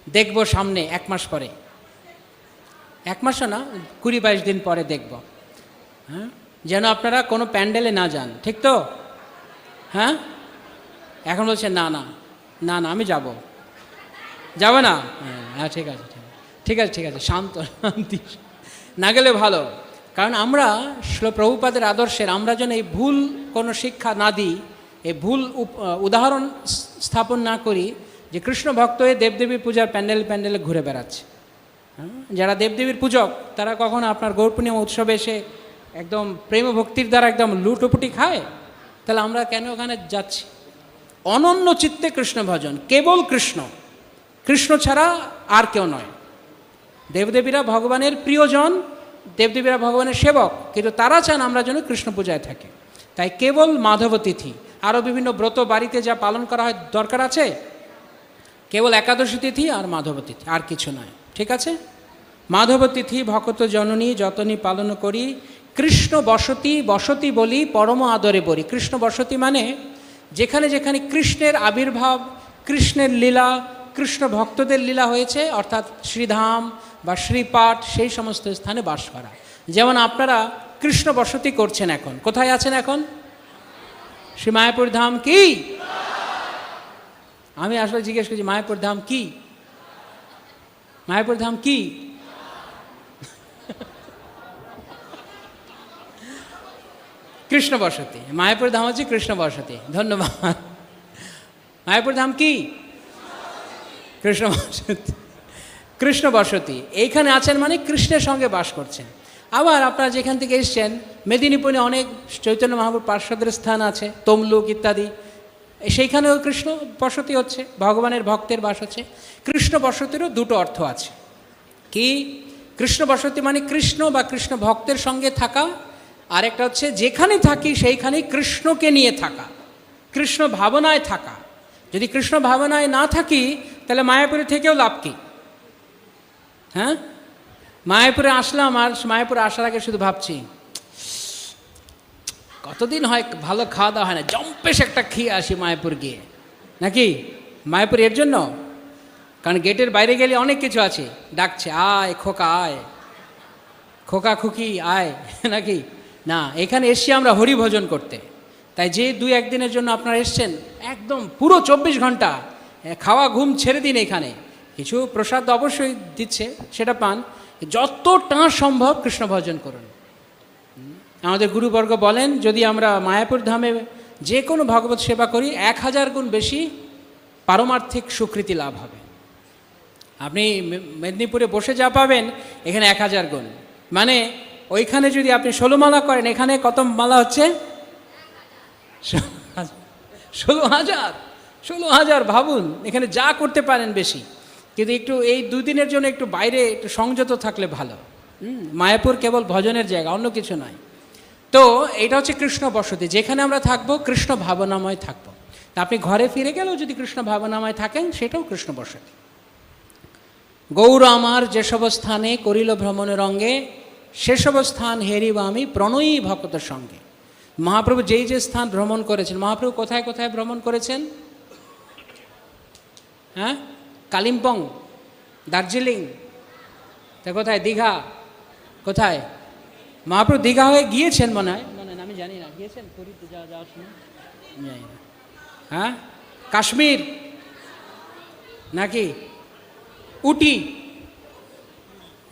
দেখব সামনে 1 মাস পরে, 1 মাসও না, 20-22 দিন পরে দেখব। হ্যাঁ, যেন আপনারা কোনো প্যান্ডেলে না যান, ঠিক তো? হ্যাঁ, এখন বলছেন না না না না আমি যাব না। হ্যাঁ ঠিক আছে ঠিক আছে ঠিক আছে, শান্তি, না গেলে ভালো। কারণ আমরা শ্রীল প্রভুপাদের আদর্শের আমরা যেন এই ভুল কোনো শিক্ষা না দিই, এই ভুল উদাহরণ স্থাপন না করি যে কৃষ্ণ ভক্ত হয়ে দেবদেবীর পূজার প্যান্ডেলে ঘুরে বেড়াচ্ছে। যারা দেবদেবীর পূজক তারা কখনো আপনার গৌর পূর্ণিমা উৎসবে এসে একদম প্রেম ভক্তির দ্বারা একদম লুটোপুটি খায়? তাহলে আমরা কেন ওখানে যাচ্ছি? অনন্য চিত্তে কৃষ্ণ ভজন, কেবল কৃষ্ণ, কৃষ্ণ ছাড়া আর কেউ নয়। দেবদেবীরা ভগবানের প্রিয়জন, দেবদেবীরা ভগবানের সেবক, কিন্তু তারা চান আমরা যেন কৃষ্ণ পূজায় থাকি। তাই কেবল মাধব তিথি, আরও বিভিন্ন ব্রত বাড়িতে যা পালন করা হয় দরকার আছে, কেবল একাদশী তিথি আর মাধব তিথি, আর কিছু নয়, ঠিক আছে? মাধব তিথি ভকত জননী যতনী পালন করি, কৃষ্ণ বসতি বলি পরম আদরে বলি। কৃষ্ণ বসতি মানে যেখানে যেখানে কৃষ্ণের আবির্ভাব, কৃষ্ণের লীলা, কৃষ্ণ ভক্তদের লীলা হয়েছে, অর্থাৎ শ্রীধাম বা শ্রীপাঠ, সেই সমস্ত স্থানে বাস করা। যেমন আপনারা কৃষ্ণ বসতি করছেন, এখন কোথায় আছেন? এখন শ্রী মায়াপুর ধাম কি? আমি আসলে জিজ্ঞেস করছি মায়াপুর ধাম কি? মায়াপুর ধাম কি? কৃষ্ণ বসতি। মায়াপুর ধাম হচ্ছে কৃষ্ণ বসতি। ধন্যবাদ। মায়াপুর ধাম কি? কৃষ্ণ বসতি। কৃষ্ণ বসতি এইখানে আছেন মানে কৃষ্ণের সঙ্গে বাস করছেন। আবার আপনারা যেখান থেকে এসছেন, মেদিনীপুরে অনেক চৈতন্য মহাপ্রভুর পার্শ্বদের স্থান আছে, তমলুক ইত্যাদি, সেইখানেও কৃষ্ণ বসতি হচ্ছে, ভগবানের ভক্তের বাস হচ্ছে। কৃষ্ণ বসতিরও দুটো অর্থ আছে। কি? কৃষ্ণ বসতি মানে কৃষ্ণ বা কৃষ্ণ ভক্তের সঙ্গে থাকা, আরেকটা হচ্ছে যেখানে থাকি সেইখানেই কৃষ্ণকে নিয়ে থাকা, কৃষ্ণ ভাবনায় থাকা। যদি কৃষ্ণ ভাবনায় না থাকি তাহলে মায়াপুরে থেকেও লাভ কি? হ্যাঁ, মায়াপুরে আসলাম আর মায়াপুরে আসার আগে শুধু ভাবছি কতদিন হয় ভালো খাওয়া দাওয়া হয় না, জম্পেশ একটা খেয়ে আসি মায়াপুর গিয়ে, নাকি? মায়াপুর এর জন্য, কারণ গেটের বাইরে গেলে অনেক কিছু আছে, ডাকছে আয় খোকা আয়, খোকা খুকি আয়, নাকি? না, এখানে এসছি আমরা হরি ভজন করতে। তাই যে 2-1 দিনের জন্য আপনারা এসছেন, একদম পুরো 24 ঘন্টা খাওয়া ঘুম ছেড়ে দিন। এখানে কিছু প্রসাদ অবশ্যই দিচ্ছে, সেটা পান, যতটা সম্ভব কৃষ্ণ ভজন করুন। আমাদের গুরুবর্গ বলেন যদি আমরা মায়াপুর ধামে যে কোনো ভগবত সেবা করি 1000 গুণ বেশি পারমার্থিক স্বীকৃতি লাভ হবে। আপনি মেদিনীপুরে বসে যা পাবেন এখানে 1000 গুণ। মানে ওইখানে যদি আপনি 16 মালা করেন, এখানে কত মালা হচ্ছে? 16,000। ভাবুন, এখানে যা করতে পারেন বেশি। কিন্তু একটু এই 2 দিনের জন্য একটু বাইরে একটু সংযত থাকলে ভালো। মায়াপুর কেবল ভজনের জায়গা, অন্য কিছু নয়। তো এটা হচ্ছে কৃষ্ণ বসতি, যেখানে আমরা থাকবো কৃষ্ণ ভাবনাময় থাকবো। তা আপনি ঘরে ফিরে গেলেও যদি কৃষ্ণ ভাবনাময় থাকেন, সেটাও কৃষ্ণ বসতি। গৌর আমার যেসব স্থানে করিল ভ্রমণের অঙ্গে, সেসব স্থান হেরিব আমি প্রণয়ী ভক্তের সঙ্গে। মহাপ্রভু যেই যে স্থান ভ্রমণ করেছেন, মহাপ্রভু কোথায় কোথায় ভ্রমণ করেছেন? হ্যাঁ, কালিম্পং, দার্জিলিং, তা কোথায়? দীঘা, কোথায়? মহাপ্রভু দীঘা হয়ে গিয়েছেন মনে হয়, আমি জানি না, গিয়েছেন পুরীতে যাওয়ার সময়? জানি না। হ্যাঁ, কাশ্মীর নাকি উটি?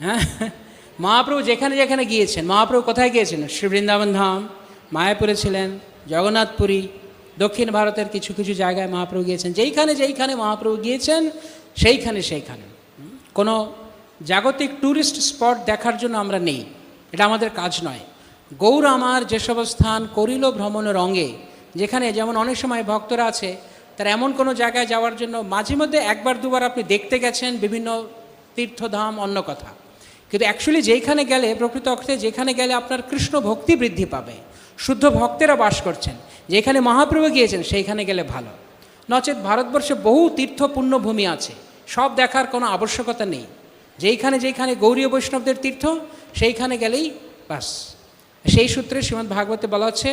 হ্যাঁ, মহাপ্রভু যেখানে যেখানে গিয়েছেন, মহাপ্রভু কোথায় গিয়েছেন? শ্রী বৃন্দাবন ধাম, মায়াপুরে ছিলেন, জগন্নাথপুরী, দক্ষিণ ভারতের কিছু কিছু জায়গায় মহাপ্রভু গিয়েছেন। যেইখানে যেইখানে মহাপ্রভু গিয়েছেন সেইখানে কোনো জাগতিক ট্যুরিস্ট স্পট দেখার জন্য আমরা নেই, এটা আমাদের কাজ নয়। গৌর আমার যেসব স্থান করিল ভ্রমণ রঙে, যেখানে যেমন অনেক সময় ভক্তরা আছে তারা এমন কোনো জায়গায় যাওয়ার জন্য মাঝে মধ্যে একবার দুবার আপনি দেখতে গেছেন বিভিন্ন তীর্থধাম, অন্য কথা, কিন্তু অ্যাকচুয়ালি যেইখানে গেলে প্রকৃত অর্থে যেখানে গেলে আপনার কৃষ্ণ ভক্তি বৃদ্ধি পাবে, শুদ্ধ ভক্তেরা বাস করছেন, যেখানে মহাপ্রভু গিয়েছেন সেইখানে গেলে ভালো। নচেত ভারতবর্ষে বহু তীর্থ পুণ্যভূমি আছে, সব দেখার কোনো আবশ্যকতা নেই। যেইখানে যেইখানে গৌরীয় বৈষ্ণবদের তীর্থ সেইখানে গেলেই বাস। সেই সূত্রে শ্রীমদ্ ভাগবতে বলা হচ্ছে,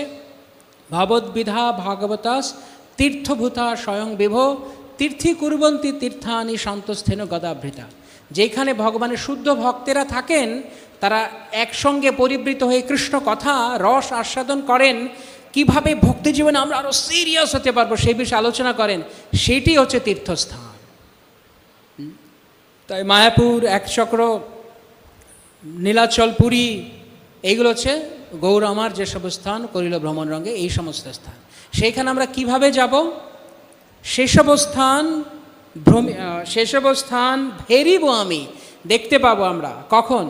ভবদ্বিধা ভাগবতাস তীর্থভূতা স্বয়ং বিভ তীর্থি কুর্বন্তী তীর্থানি সন্তস্থেন গদাভৃতা। যেখানে ভগবানের শুদ্ধ ভক্তেরা থাকেন তারা একসঙ্গে পরিবৃত হয়ে কৃষ্ণ কথা রস আস্বাদন করেন, কিভাবে ভক্তি জীবনে আমরা আরও সিরিয়াস হতে পারবো সেই বিষয়ে আলোচনা করেন, সেটি হচ্ছে তীর্থস্থান। তাই মায়াপুর, একচক্র, নীলাচল, পুরী, এইগুলো হচ্ছে গৌর আমার যেসব স্থান করিল ভ্রমণ রঙে, এই সমস্ত স্থান। সেইখানে আমরা কিভাবে যাব? সেসব স্থান ফেরিব আমি, দেখতে পাবো আমরা কখন?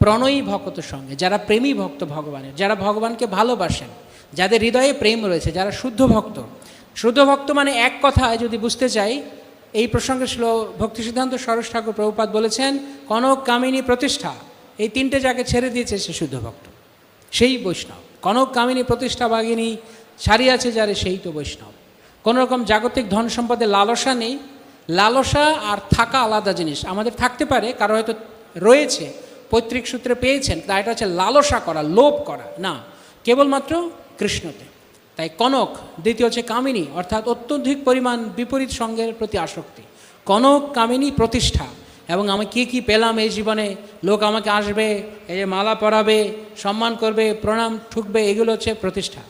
প্রণয়ী ভক্তের সঙ্গে, যারা প্রেমী ভক্ত ভগবানের, যারা ভগবানকে ভালোবাসেন, যাদের হৃদয়ে প্রেম রয়েছে, যারা শুদ্ধ ভক্ত। শুদ্ধ ভক্ত মানে এক কথায় যদি বুঝতে চাই, এই প্রসঙ্গে ছিল ভক্তি সিদ্ধান্ত সরোজ ঠাকুর প্রভুপাদ বলেছেন, কনক, কামিনী, প্রতিষ্ঠা, এই তিনটে জায়গায় ছেড়ে দিয়েছে সে শুদ্ধ ভক্ত, সেই বৈষ্ণব। কনক, কামিনী, প্রতিষ্ঠা বাগিনী ছাড়িয়াছে যারে, সেই তো বৈষ্ণব। কোনো রকম জাগতিক ধন সম্পদের লালসা নেই। লালসা আর থাকা আলাদা জিনিস। আমাদের থাকতে পারে, কারো হয়তো রয়েছে, পৈতৃক সূত্রে পেয়েছেন, তা এটা হচ্ছে লালসা করা, লোভ করা না, কেবলমাত্র কৃষ্ণতে। তাই কনক, দ্বিতীয় হচ্ছে কামিনী, অর্থাৎ অত্যধিক পরিমাণ বিপরীত সঙ্গের প্রতি আসক্তি। কনক, কামিনী, প্রতিষ্ঠা, এবং আমি কি পেলাম এই জীবনে, লোক আমাকে আসবে, এই যে মালা পরাবে, সম্মান করবে, প্রণাম ঠুকবে, এগুলো হচ্ছে প্রতিষ্ঠা।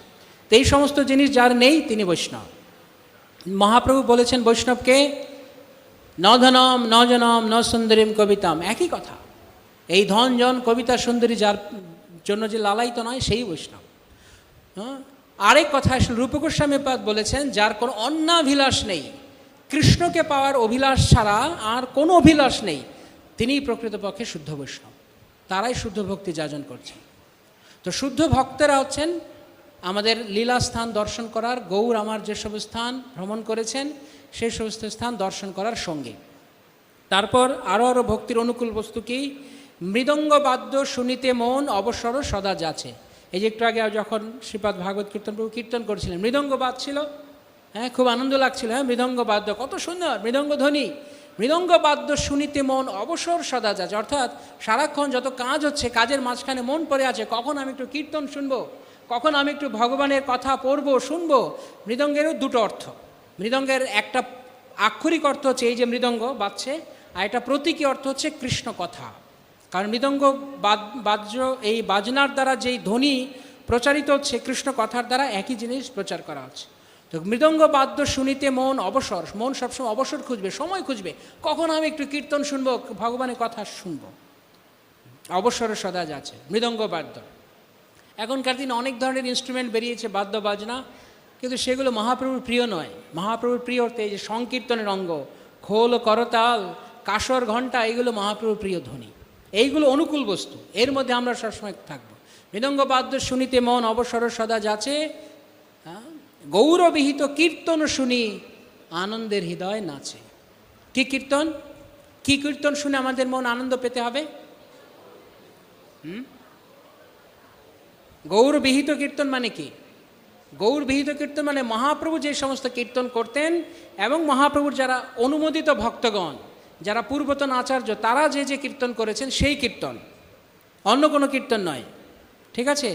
তো এই সমস্ত জিনিস যার নেই তিনি বৈষ্ণব। মহাপ্রভু বলেছেন বৈষ্ণবকে, ন ধনম ন জনম ন সুন্দরীম কবিতাম, একই কথা। এই ধন জন কবিতা সুন্দরী যার জন্য যে লালায়িত নয়, সেই বৈষ্ণব। আরেক কথা রূপ গোস্বামী পাদ বলেছেন, যার কোনো অন্যাভিলাষ নেই, কৃষ্ণকে পাওয়ার অভিলাষ ছাড়া আর কোনো অভিলাষ নেই, তিনিই প্রকৃতপক্ষে শুদ্ধ বৈষ্ণব। তারাই শুদ্ধ ভক্তি যাজন করছেন। তো শুদ্ধ ভক্তেরা হচ্ছেন আমাদের লীলাস্থান দর্শন করার, গৌর আমার যেসব স্থান ভ্রমণ করেছেন সেই সমস্ত স্থান দর্শন করার সঙ্গে। তারপর আরও ভক্তির অনুকূল বস্তু কি? মৃদঙ্গ বাদ্য শুনিতে মন অবসর সদা যাচ্ছে। এই যে একটু আগে যখন শ্রীপাদ ভাগবত কীর্তন প্রভু কীর্তন করছিলেন, মৃদঙ্গ বাজছিল, হ্যাঁ, খুব আনন্দ লাগছিল, হ্যাঁ, মৃদঙ্গ বাদ্য কত সুন্দর, মৃদঙ্গ ধ্বনি। মৃদঙ্গ বাদ্য শুনিতে মন অবসর সদা যাচ্ছে, অর্থাৎ সারাক্ষণ যত কাজ হচ্ছে, কাজের মাঝখানে মন পড়ে আছে, কখন আমি একটু কীর্তন শুনবো, কখন আমি একটু ভগবানের কথা পড়বো, শুনবো। মৃদঙ্গেরও দুটো অর্থ। মৃদঙ্গের একটা আক্ষরিক অর্থ হচ্ছে এই যে মৃদঙ্গ বাজছে, আর একটা প্রতীকী অর্থ হচ্ছে কৃষ্ণ কথা। কারণ মৃদঙ্গ বাদ্য, এই বাজনার দ্বারা যেই ধ্বনি প্রচারিত হচ্ছে, কৃষ্ণ কথার দ্বারা একই জিনিস প্রচার করা হচ্ছে। তো মৃদঙ্গ বাদ্য শুনিতে মন অবসর, মন সবসময় অবসর খুঁজবে, সময় খুঁজবে, কখন আমি একটু কীর্তন শুনবো, ভগবানের কথা শুনবো। অবসরে সদা যাচ্ছে মৃদঙ্গ বাদ্য। এখনকার দিনে অনেক ধরনের ইনস্ট্রুমেন্ট বেরিয়েছে, বাদ্য বাজনা, কিন্তু সেগুলো মহাপ্রভুর প্রিয় নয়। মহাপ্রভুর প্রিয় হতে এই যে সংকীর্তনের অঙ্গ, খোল, করতাল, কাসর, ঘণ্টা, এগুলো মহাপ্রভুর প্রিয় ধ্বনি, এইগুলো অনুকূল বস্তু, এর মধ্যে আমরা সবসময় থাকবো। মৃদঙ্গ বাদ্য শুনিতে মন অবসর সদা যাচ্ছে, গৌরবিহিত কীর্তন শুনি আনন্দের হৃদয় নাচে। কি কীর্তন? কি কীর্তন শুনে আমাদের মন আনন্দ পেতে হবে? গৌরবিহিত কীর্তন মানে কি? গৌরবিহিত কীর্তন মানে মহাপ্রভু যে সমস্ত কীর্তন করতেন, এবং মহাপ্রভুর যারা অনুমোদিত ভক্তগণ, যারা পূর্বতন আচার্য, তারা যে যে কীর্তন করেছেন সেই কীর্তন, অন্য কোনো কীর্তন নয়। ঠিক আছে,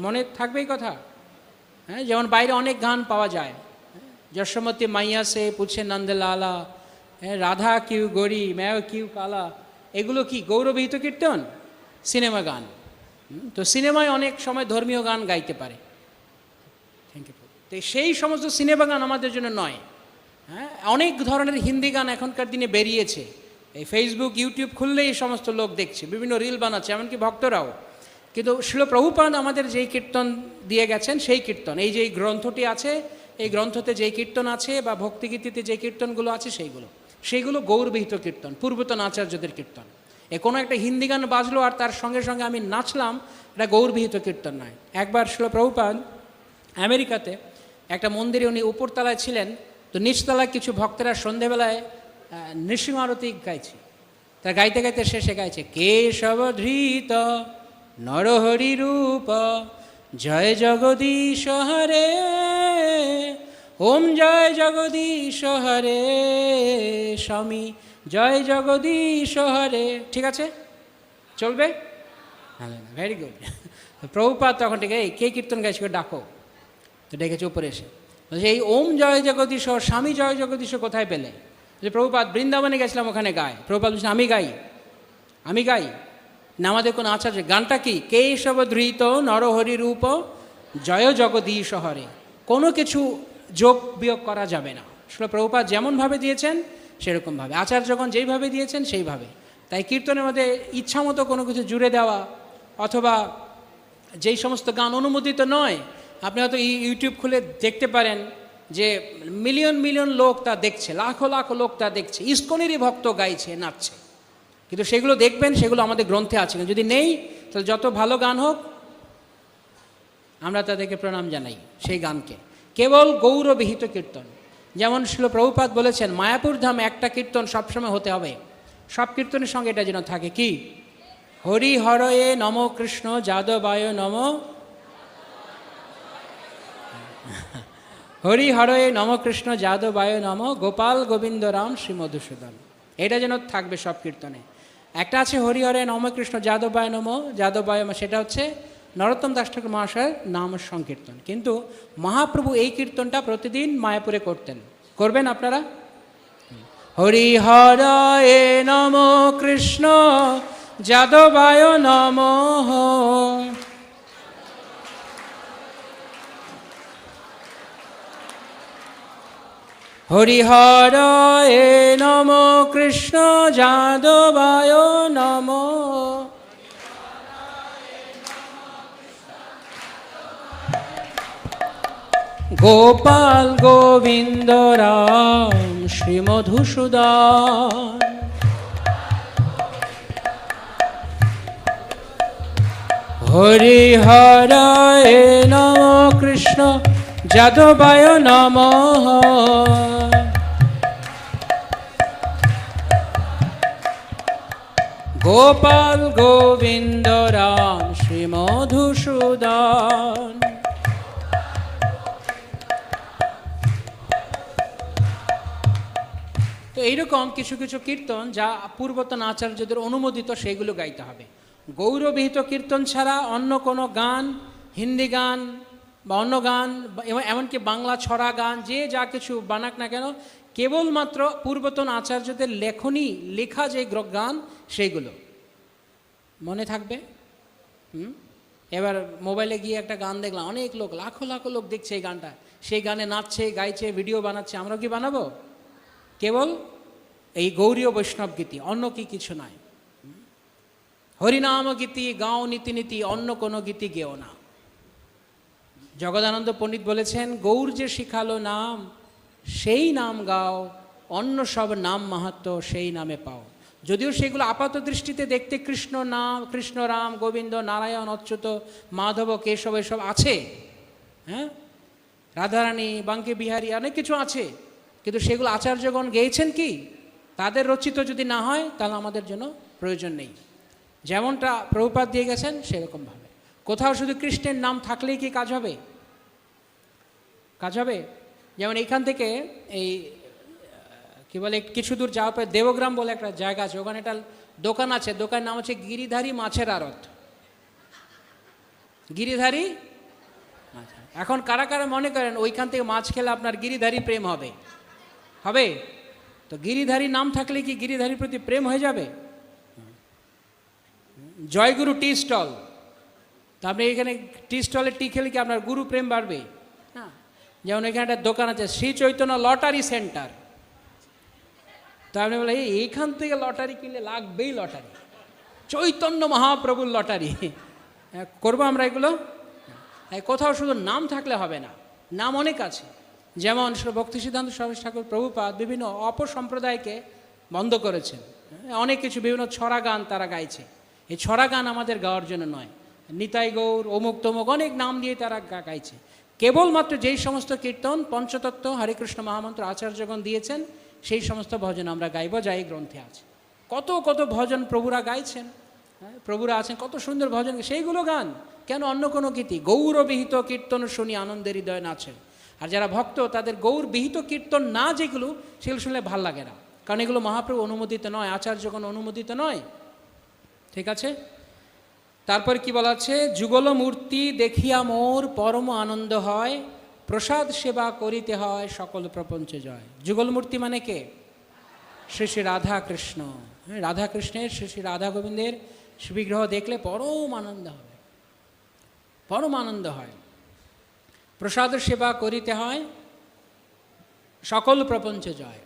মনে থাকবে এই কথা। হ্যাঁ, যেমন বাইরে অনেক গান পাওয়া যায়, যশোমতী মাইয়া সে পুছে নন্দলালা, রাধা কিউ গরি ম্যাও কিউ কালা, এগুলো কি গৌরবিহিত কীর্তন? সিনেমা গান। তো সিনেমায় অনেক সময় ধর্মীয় গান গাইতে পারে, থ্যাংক ইউ। তো সেই সমস্ত সিনেমা গান আমাদের জন্য নয়। হ্যাঁ, অনেক ধরনের হিন্দি গান এখনকার দিনে বেরিয়েছে, এই ফেসবুক, ইউটিউব খুললেই এই সমস্ত লোক দেখছে, বিভিন্ন রিল বানাচ্ছে, এমনকি ভক্তরাও। কিন্তু শিল প্রভুপাদ আমাদের যেই কীর্তন দিয়ে গেছেন সেই কীর্তন, এই যে এই গ্রন্থটি আছে, এই গ্রন্থতে যেই কীর্তন আছে বা ভক্তিগীতিতে যে কীর্তনগুলো আছে সেইগুলো গৌরবিহিত কীর্তন, পূর্বতন আচার্যদের কীর্তন। কোনো একটা হিন্দি গান বাজলো আর তার সঙ্গে সঙ্গে আমি নাচলাম, এটা গৌরবিহিত কীর্তন নয়। একবার শিল প্রভুপাদ আমেরিকাতে একটা মন্দিরে উনি উপরতলায় ছিলেন, তো নিচতলায় কিছু ভক্তেরা সন্ধেবেলায় নৃসিংহ আরতি গাইছে। তা গাইতে গাইতে শেষে গাইছে, কেশব ধৃত নরহরি রূপ জয় জগদীশ হরে, ওম জয় জগদীশ হরে, স্বামী জয় জগদীশ হরে। ঠিক আছে, চলবে? Very good. প্রভুপাদ তখন ঠিক এই কে কীর্তন গাইছে ডাকো, তো ডেকেছে উপরে এসে, বলছে এই ওম জয় জগদীশ স্বামী জয় জগদীশ কোথায় পেলে? যে প্রভুপাদ বৃন্দাবনে গেছিলাম, ওখানে গায়। প্রভুপাদ বলছে আমি গাই না, আমাদের কোনো আচার্য। গানটা কি? কেশব ধৃত নরহরি রূপ জয় জগদীশ হরে। কোনো কিছু যোগ বিয়োগ করা যাবে না। আসলে প্রভুপাদ যেমনভাবে দিয়েছেন সেরকমভাবে, আচার্যগণ যেইভাবে দিয়েছেন সেইভাবে। তাই কীর্তনের মধ্যে ইচ্ছা মতো কোনো কিছু জুড়ে দেওয়া অথবা যেই সমস্ত গান অনুমোদিত নয়, আপনি হয়তো ইউটিউব খুলে দেখতে পারেন যে মিলিয়ন মিলিয়ন লোক তা দেখছে, লাখো লাখো লোক তা দেখছে, ইস্কনেরই ভক্ত গাইছে, নাচছে, কিন্তু সেগুলো দেখবেন সেগুলো আমাদের গ্রন্থে আছে। যদি নেই তাহলে যত ভালো গান হোক আমরা তাদেরকে প্রণাম জানাই সেই গানকে। কেবল গৌরবিহিত কীর্তন, যেমন শিল প্রভুপাদ বলেছেন মায়াপুর ধাম একটা কীর্তন সবসময় হতে হবে, সব কীর্তনের সঙ্গে এটা যেন থাকে। কি? হরি হরয়ে নম কৃষ্ণ যাদবায় নম, হরি হরয়ে নম কৃষ্ণ যাদবায় নম, গোপাল গোবিন্দ রাম শ্রী মধুসূদন। এটা যেন থাকবে সব কীর্তনে। একটা আছে হরি হরে নম কৃষ্ণ যাদবায় নম, যাদবায়, সেটা হচ্ছে নরোত্তম দাস ঠাকুর মহাশয়ের নাম সংকীর্তন। কিন্তু মহাপ্রভু এই কীর্তনটা প্রতিদিন মায়াপুরে করতেন। করবেন আপনারা? হরি হরয়ে নম কৃষ্ণ যাদবায় নম, হরি হরয়ে নম কৃষ্ণ যাদবায় নম, গোপাল গোবিন্দ রাম শ্রী মধুসূদন। হরি হরয়ে নম কৃষ্ণ যাদবায় নম, গোপাল গোবিন্দ রাম শ্রী মধুসূদন। তো এইরকম কিছু কিছু কীর্তন যা পূর্বতন আচার্যদের অনুমোদিত, সেইগুলো গাইতে হবে। গৌরবিহিত কীর্তন ছাড়া অন্য কোনো গান, হিন্দি গান বা অন্য গান, এমনকি বাংলা ছড়া গান, যে যা কিছু বানাক না কেন, কেবলমাত্র পূর্বতন আচার্যদের লেখা যে গান সেইগুলো মনে থাকবে। এবার মোবাইলে গিয়ে একটা গান দেখলাম, অনেক লোক, লাখো লাখো লোক দেখছে এই গানটা, সেই গানে নাচছে, গাইছে, ভিডিও বানাচ্ছে, আমরা কি বানাবো? কেবল এই গৌরীয় বৈষ্ণব গীতি, অন্য কি কিছু নয়। হরিনাম গীতি গাও নীতি নীতি, অন্য কোনো গীতি গেও না। জগদানন্দ পণ্ডিত বলেছেন, গৌর যে শিখালো নাম সেই নাম গাও, অন্য সব নাম মাহাত্ম্য সেই নামে পাও। যদিও সেগুলো আপাত দৃষ্টিতে দেখতে কৃষ্ণ নাম, কৃষ্ণ রাম গোবিন্দ নারায়ণ অচ্যুত মাধব কেশব এসব আছে, হ্যাঁ, রাধারানী বাঙ্কে বিহারী অনেক কিছু আছে, কিন্তু সেগুলো আচার্যগণ গেয়েছেন কি? তাদের রচিত যদি না হয় তাহলে আমাদের জন্য প্রয়োজন নেই। যেমনটা প্রভুপাদ দিয়ে গেছেন সেরকমভাবে। কোথাও শুধু কৃষ্ণের নাম থাকলেই কি কাজ হবে? কাজ হবে? যেমন এইখান থেকে এই কি বলে কিছু দূর যাওয়ার পরে দেবগ্রাম বলে একটা জায়গা আছে, ওখানে একটা দোকান আছে, দোকানের নাম হচ্ছে গিরিধারী মাছের আড়ত। গিরিধারী, এখন কারা কারা মনে করেন ওইখান থেকে মাছ খেলে আপনার গিরিধারী প্রেম হবে? হবে? তো গিরিধারী নাম থাকলে কি গিরিধারীর প্রতি প্রেম হয়ে যাবে? জয়গুরু টি স্টল, তা আপনি এখানে টি স্টলে টি খেলে কি আপনার গুরু প্রেম বাড়বে? না। যেমন এখানে একটা দোকান আছে শ্রী চৈতন্য লটারি সেন্টার, তো আপনি বলে এইখান থেকে লটারি কিনলে লাগবেই লটারি, চৈতন্য মহাপ্রভুর লটারি। করবো আমরা এগুলো? কোথাও শুধু নাম থাকলে হবে না, নাম অনেক আছে। যেমন ভক্তি সিদ্ধান্ত সরস্বতী ঠাকুর প্রভুপাদ বিভিন্ন অপসম্প্রদায়কে বন্ধ করেছেন, অনেক কিছু বিভিন্ন ছড়া গান তারা গাইছে। এই ছড়া গান আমাদের গাওয়ার জন্য নয়। নিতাই গৌর, অমুক তমুক অনেক নাম দিয়ে তারা গাইছে। কেবলমাত্র যেই সমস্ত কীর্তন পঞ্চতত্ত্ব হরিকৃষ্ণ মহামন্ত্র আচার্যগণ দিয়েছেন সেই সমস্ত ভজন আমরা গাইব, যা এই গ্রন্থে আছে। কত কত ভজন প্রভুরা গাইছেন, হ্যাঁ, প্রভুরা আছেন, কত সুন্দর ভজন, সেইগুলো গান। কেন অন্য কোনো গীতি? গৌরবিহিত কীর্তন শুনি আনন্দের হৃদয় নাচেন। আর যারা ভক্ত তাদের গৌরবিহিত কীর্তন না যেগুলো, সেগুলো শুনলে ভাল লাগে না, কারণ এগুলো মহাপ্রভু অনুমোদিত নয়, আচার্যগণ অনুমোদিত নয়। ঠিক আছে? তারপর কি বলা আছে? যুগল মূর্তি দেখিয়া মোর পরম আনন্দ হয়, প্রসাদ সেবা করিতে হয় সকল প্রপঞ্চ জয়। যুগল মূর্তি মানে কে? শ্রী শ্রী রাধা কৃষ্ণ। রাধা কৃষ্ণের, শ্রী শ্রী রাধা গোবিন্দের বিগ্রহ দেখলে পরম আনন্দ হবে, পরম আনন্দ হয়। প্রসাদ সেবা করিতে হয় সকল প্রপঞ্চ জয়।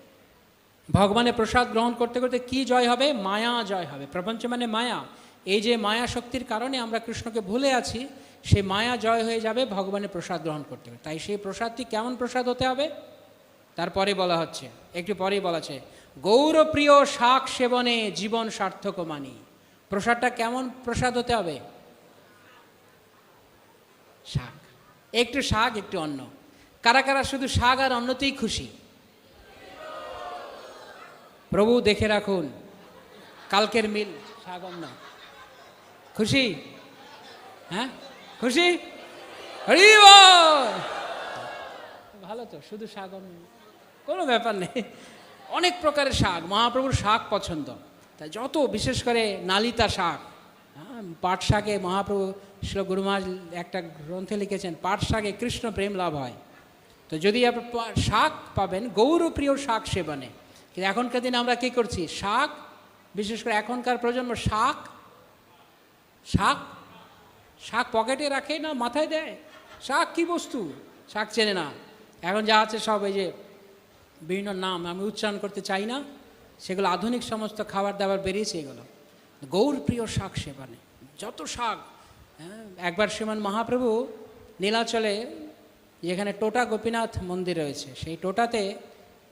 ভগবানের প্রসাদ গ্রহণ করতে করতে কি জয় হবে? মায়া জয় হবে। প্রপঞ্চ মানে মায়া। এই যে মায়া শক্তির কারণে আমরা কৃষ্ণকে ভুলে আছি, সেই মায়া জয় হয়ে যাবে ভগবানের প্রসাদ গ্রহণ করতে হবে। তাই সেই প্রসাদটি কেমন প্রসাদ হতে হবে? তারপরে বলা হচ্ছে, একটু পরেই বলা আছে, গৌরপ্রিয় শাক সেবনে জীবন সার্থক মানি। প্রসাদটা কেমন প্রসাদ হতে হবে? শাক, একটু শাক একটু অন্ন। কারা কারা শুধু শাক আর অন্নতেই খুশি? প্রভু দেখে রাখুন, কালকের মিল শাক অন্ন। খুশি? হ্যাঁ খুশি? হরি বল। ভালো তো, শুধু শাক অন্ন, কোনো ব্যাপার নেই। অনেক প্রকারের শাক, মহাপ্রভুর শাক পছন্দ। তাই যত, বিশেষ করে নালিতা শাক, হ্যাঁ, পাট শাকে মহাপ্রভু শ্রী গুরু মহারাজ একটা গ্রন্থে লিখেছেন, পাট শাকে কৃষ্ণ প্রেম লাভ হয়। তো যদি আপনি শাক পাবেন, গৌরপ্রিয় শাক সেবনে। কিন্তু এখনকার দিনে আমরা কী করছি? শাক, বিশেষ করে এখনকার প্রজন্ম শাক শাক শাক পকেটে রাখে না মাথায় দেয়। শাক কি বস্তু? শাক চেনে না। এখন যা আছে সব এই যে বিভিন্ন নাম আমি উচ্চারণ করতে চাই না, সেগুলো আধুনিক সমস্ত খাবার দাবার বেরিয়েছে। এগুলো গৌরপ্রিয় শাক সেবনে, যত শাক। হ্যাঁ, একবার শ্রীমান মহাপ্রভু নীলাচলে, যেখানে টোটা গোপীনাথ মন্দির রয়েছে, সেই টোটাতে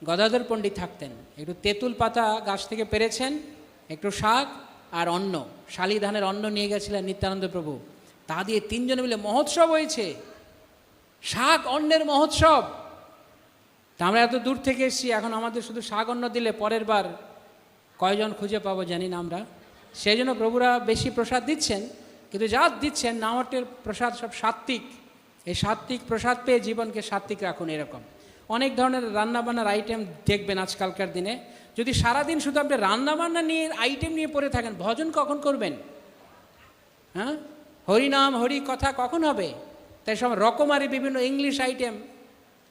গদাধর পণ্ডিত থাকতেন। একটু তেঁতুল পাতা গাছ থেকে পেরেছেন, একটু শাক আর অন্ন, শালি ধানের অন্ন নিয়ে গেছিলেন নিত্যানন্দ প্রভু। তা দিয়ে তিনজনে মিলে মহোৎসব হয়েছে, শাক অন্নের মহোৎসব। তা আমরা এত দূর থেকে এসেছি, এখন আমাদের শুধু শাক অন্ন দিলে পরের বার কয়জন খুঁজে পাবো জানি না আমরা। সেই জন্য প্রভুরা বেশি প্রসাদ দিচ্ছেন, কিন্তু যা দিচ্ছেন নামটের প্রসাদ সব সাত্ত্বিক। এই সাত্ত্বিক প্রসাদ পেয়ে জীবনকে সাত্ত্বিক রাখুন। এরকম অনেক ধরনের রান্নাবান্নার আইটেম দেখবেন আজকালকার দিনে। যদি সারাদিন শুধু আপনি রান্নাবান্না নিয়ে আইটেম নিয়ে পড়ে থাকেন, ভজন কখন করবেন? হ্যাঁ, হরিনাম হরি কথা কখন হবে? তাই সব রকমারি বিভিন্ন ইংলিশ আইটেম,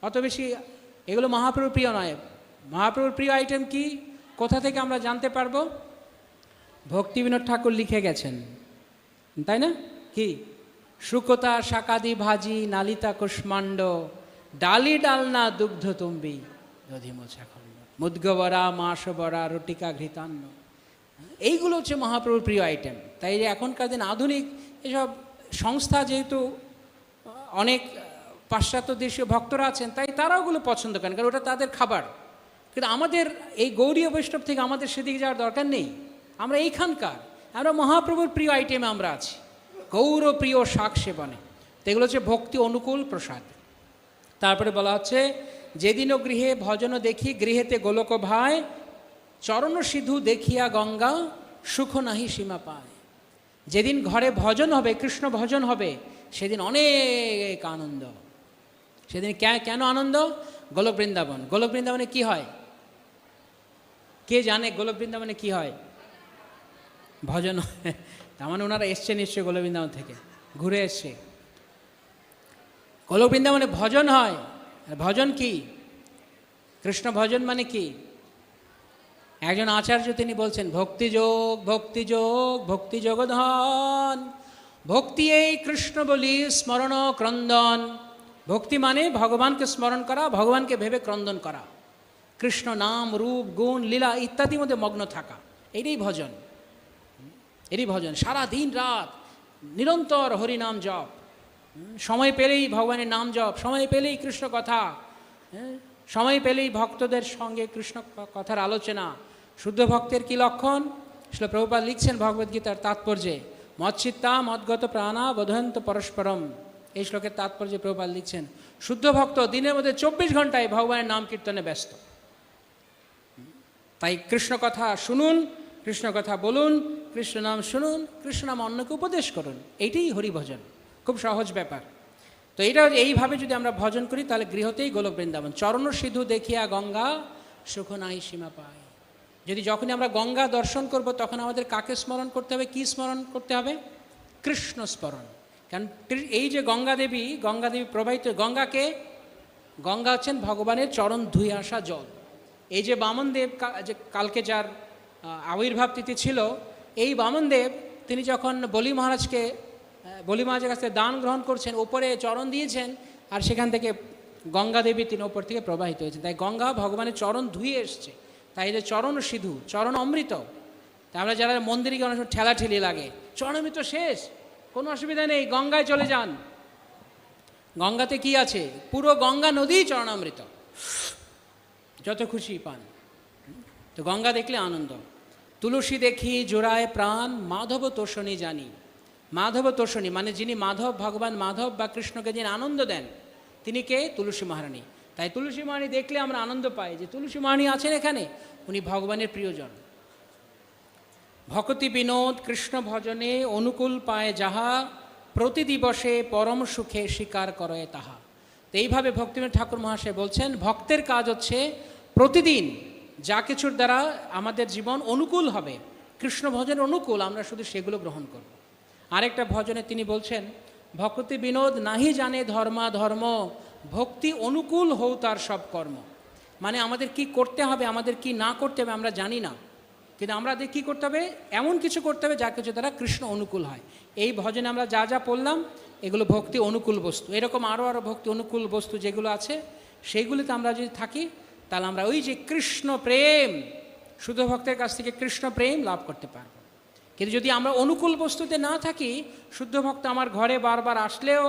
অত বেশি এগুলো মহাপ্রভুর প্রিয় নয়। মহাপ্রভুর প্রিয় আইটেম কি, কোথা থেকে আমরা জানতে পারবো? ভক্তি বিনোদ ঠাকুর লিখে গেছেন, তাই না? কি? শুকতা শাকাদি ভাজি নালিতা কুষ্মাণ্ড, ডালি ডালনা দুগ্ধ তুম্বি দধি মোছা খণ্ড, মুদ্গ বড়া মাস বড়া রুটিকা ঘৃতান্ন। এইগুলো হচ্ছে মহাপ্রভুর প্রিয় আইটেম। তাই এখনকার দিন আধুনিক এসব সংস্থা, যেহেতু অনেক পাশ্চাত্য দেশীয় ভক্তরা আছেন, তাই তারাও ওগুলো পছন্দ করেন, কারণ ওটা তাদের খাবার। কিন্তু আমাদের এই গৌরীয় বৈষ্ণব থেকে আমাদের সেদিকে যাওয়ার দরকার নেই। আমরা এইখানকার, আমরা মহাপ্রভুর প্রিয় আইটেমে আমরা আছি, গৌরপ্রিয় শাক সেবনে। তো এগুলো হচ্ছে ভক্তি অনুকূল প্রসাদ। তারপরে বলা হচ্ছে, যেদিনও গৃহে ভজন দেখি গৃহেতে গোলক ভাই, চরণ সিধু দেখিয়া গঙ্গা সুখ নাহি সীমা পায়। যেদিন ঘরে ভজন হবে, কৃষ্ণ ভজন হবে, সেদিন অনেক আনন্দ। সেদিন কেন আনন্দ? গোলক বৃন্দাবন। গোলক বৃন্দাবনে কি হয়? কে জানে গোলক বৃন্দাবনে কি হয়? ভজন হয়। তার মানে ওনারা এসছে নিশ্চয়ই গোলক বৃন্দাবন থেকে, ঘুরে এসছে। গোলক বৃন্দাবনে ভজন হয়। ভজন কি? কৃষ্ণ ভজন মানে কি? একজন আচার্য তিনি বলছেন, ভক্তিযোগ ভক্তিযোগ ভক্তি যোগধন, ভক্তি এই কৃষ্ণ বলি স্মরণ ক্রন্দন। ভক্তি মানে ভগবানকে স্মরণ করা, ভগবানকে ভেবে ক্রন্দন করা, কৃষ্ণ নাম রূপ গুণ লীলা ইত্যাদির মধ্যে মগ্ন থাকা, এটাই ভজন। এরই ভজন। সারা দিন রাত নিরন্তর হরিনাম জপ, সময় পেলেই ভগবানের নাম জপ, সময় পেলেই কৃষ্ণ কথা, সময় পেলেই ভক্তদের সঙ্গে কৃষ্ণ কথার আলোচনা, শুদ্ধ ভক্তের কি লক্ষণ? শ্রীল প্রভুপাদ লিখছেন ভগবদ্গীতার তাৎপর্যে, মৎচিত্তা মদ্গত প্রাণা বোধয়ন্ত পরস্পরম। এই শ্লোকের তাৎপর্যে প্রভুপাদ লিখছেন, শুদ্ধ ভক্ত দিনের মধ্যে 24 ঘন্টায় ভগবানের নাম কীর্তনে ব্যস্ত। তাই কৃষ্ণ কথা শুনুন, কৃষ্ণ কথা বলুন, কৃষ্ণ নাম শুনুন, কৃষ্ণ নাম অন্যকে উপদেশ করুন। এইটাই হরিভজন, খুব সহজ ব্যাপার। তো এটা এইভাবে যদি আমরা ভজন করি তাহলে গৃহতেই গোলক বৃন্দাবন। চরণ সিধু দেখিয়া গঙ্গা সুখ নাই সীমা পায়। যদি যখনই আমরা গঙ্গা দর্শন করব তখন আমাদের কাকে স্মরণ করতে হবে, কি স্মরণ করতে হবে? কৃষ্ণ স্মরণ। কারণ এই যে গঙ্গা দেবী প্রবাহিত, গঙ্গাকে, গঙ্গা হচ্ছেন ভগবানের চরণ ধুয়ে আসা জল। এই যে বামনদেব, যে কালকে যার আবির্ভাব তিথি ছিল, এই বামনদেব তিনি যখন বলি মহারাজের কাছে দান গ্রহণ করছেন, ওপরে চরণ দিয়েছেন, আর সেখান থেকে গঙ্গা দেবী তিনি ওপর থেকে প্রবাহিত হয়েছে। তাই গঙ্গা ভগবানের চরণ ধুয়ে এসছে। তাই যে চরণ সিধু, চরণ অমৃত। তাই আমরা যারা মন্দিরে গিয়ে অনেক সময় ঠেলাঠেলি লাগে, চরণ অমৃত শেষ, কোনো অসুবিধা নেই, গঙ্গায় চলে যান। গঙ্গাতে কি আছে? পুরো গঙ্গা নদী চরণামৃত, যত খুশি পান। তো গঙ্গা দেখলে আনন্দ। তুলসী দেখি জোড়ায় প্রাণ, মাধব তোষণী জানি। মাধব তোষণী মানে যিনি মাধব, ভগবান মাধব বা কৃষ্ণকে যিনি আনন্দ দেন, তিনি কে? তুলসী মহারানী। তাই তুলসী মহারানী দেখলে আমরা আনন্দ পাই যে তুলসী মহারানী আছেন এখানে, উনি ভগবানের প্রিয়জন। ভক্তি বিনোদ কৃষ্ণ ভজনে অনুকূল পায় যাহা, প্রতি দিবসে পরম সুখে স্বীকার করে তাহা। তো এইভাবে ভক্তিবিনোদ ঠাকুর মহাশয় বলছেন, ভক্তের কাজ হচ্ছে প্রতিদিন যা কিছুর দ্বারা আমাদের জীবন অনুকূল হবে, কৃষ্ণ ভজন অনুকূল, আমরা শুধু সেগুলো গ্রহণ করব। আরেকটা ভজনে তিনি বলছেন, ভক্তি বিনোদ নাহি জানে ধর্মা ধর্ম, ভক্তি অনুকূল হও তার সব কর্ম। মানে আমাদের কি করতে হবে, আমাদের কি না করতে হবে আমরা জানি না, কিন্তু আমাদের কী করতে হবে? এমন কিছু করতে হবে যা কিছু দ্বারা কৃষ্ণ অনুকূল হয়। এই ভজনে আমরা যা যা পড়লাম এগুলো ভক্তি অনুকূল বস্তু। এরকম আরও ভক্তি অনুকূল বস্তু যেগুলো আছে সেইগুলিতে আমরা যদি থাকি তাহলে আমরা ওই যে কৃষ্ণ প্রেম, শুদ্ধ ভক্তের কাছ থেকে কৃষ্ণ প্রেম লাভ করতে পারব। কিন্তু যদি আমরা অনুকূল বস্তুতে না থাকি, শুদ্ধ ভক্ত আমার ঘরে বারবার আসলেও,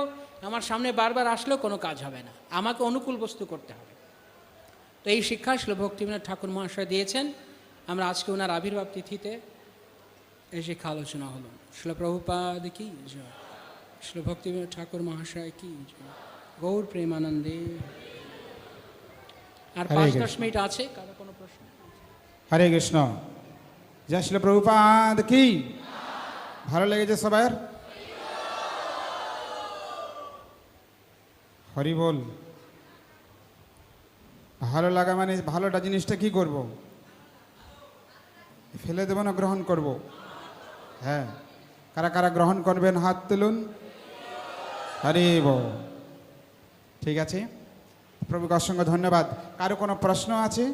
আমার সামনে বারবার আসলেও কোনো কাজ হবে না, আমাকে অনুকূল বস্তু করতে হবে। তো এই শিক্ষা শ্রী ভক্তিবিনোদ ঠাকুর মহাশয় দিয়েছেন। আমরা আজকে ওনার আবির্ভাব তিথিতে এই শিক্ষা আলোচনা হলো। শ্রী প্রভুপাদ কি জয়, শ্রী ভক্তিবিনোদ ঠাকুর মহাশয় কি জয়, গৌর প্রেমানন্দে। আর 5-10 মিনিট আছে, কারো কোনো প্রশ্ন? হরে কৃষ্ণ, জয় শ্রী প্রভুপাদ কি। ভালো লেগেছে সবার? হরি বল। ভালো লাগা মানে ভালোটা জিনিসটা কি করব? ফেলে দেবো না গ্রহণ করব? হ্যাঁ, কারা কারা গ্রহণ করবেন হাত তুলুন। হরি বল। ঠিক আছে, প্রভুকে অসংখ্য ধন্যবাদ। কারো কোনো প্রশ্ন আছে?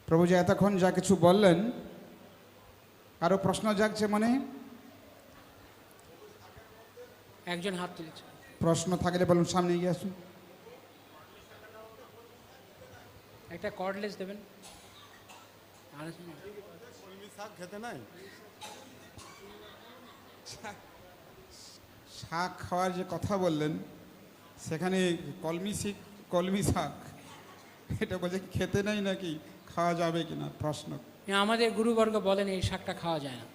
প্রভু যে এতক্ষণ যা কিছু বললেন, কারো প্রশ্ন জাগছে মনে? একজন হাত তুলেছে। প্রশ্ন থাকলে বলুন, সামনে এগিয়ে আসুন। একটা কর্ডলেস দেবেন। শাক খেতে নাই, শাক খাওয়ার যে কথা বললেন সেখানে কলমি শাক, এটা বলছে কি খেতে নাই নাকি খাওয়া যাবে কিনা প্রশ্ন। আমাদের গুরুবর্গ বলেন এই শাকটা খাওয়া যায় না।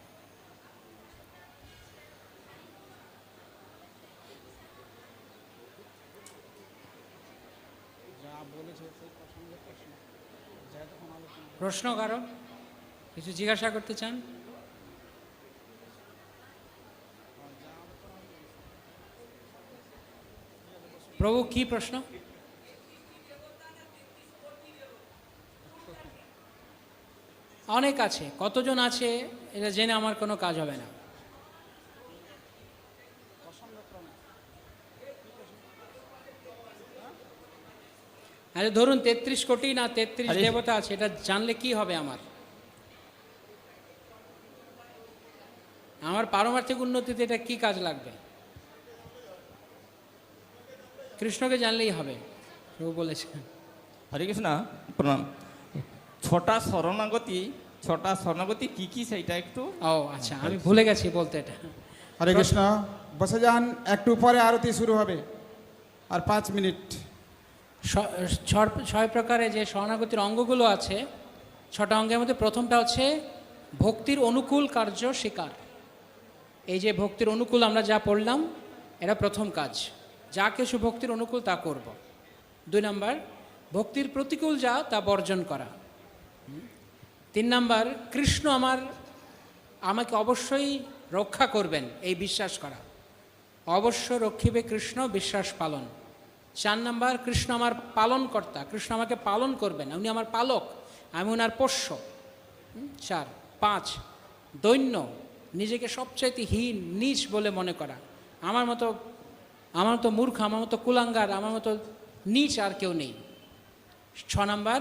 প্রশ্ন কারো কিছু জিজ্ঞাসা করতে চান? প্রভু কি প্রশ্ন? অনেক আছে, কতজন আছে এটা জেনে আমার কোনো কাজ হবে না। আরে ধরুন 33 কোটি না 33 দেবতা আছে, এটা জানলে কি হবে? আমার পারমার্থিক উন্নতিতে এটা কি কাজ লাগবে? কৃষ্ণকে জানলেই হবে, প্রভু বলেছেন। হরে কৃষ্ণ, প্রণাম। ছটা শরণাগতি কি কি সেইটা একটু। ও আচ্ছা, আমি ভুলে গেছি বলতে এটা। হরে কৃষ্ণ, বসে যান, একটু পরে আরতি শুরু হবে, আর 5 মিনিট। 6 প্রকারে যে শরণাগতির অঙ্গগুলো আছে 6টা অঙ্গের মধ্যে প্রথমটা হচ্ছে ভক্তির অনুকূল কার্য স্বীকার। এই যে ভক্তির অনুকূল আমরা যা পড়লাম, এটা প্রথম কাজ, যা কিছু ভক্তির অনুকূল তা করব। 2 নাম্বার, ভক্তির প্রতিকূল যা তা বর্জন করা। 3 নাম্বার, কৃষ্ণ আমাকে অবশ্যই রক্ষা করবেন এই বিশ্বাস করা, অবশ্য রক্ষিবে কৃষ্ণ বিশ্বাস পালন। 4 নাম্বার, কৃষ্ণ আমার পালনকর্তা, কৃষ্ণ আমাকে পালন করবেন, উনি আমার পালক, আমি ওনার পোষ্য। 4, 5, দৈন্য, নিজেকে সবচাইতে হীন নীচ বলে মনে করা, আমার মতো মূর্খ, আমার মতো কুলাঙ্গার, আমার মতো নীচ আর কেউ নেই। 6 নাম্বার,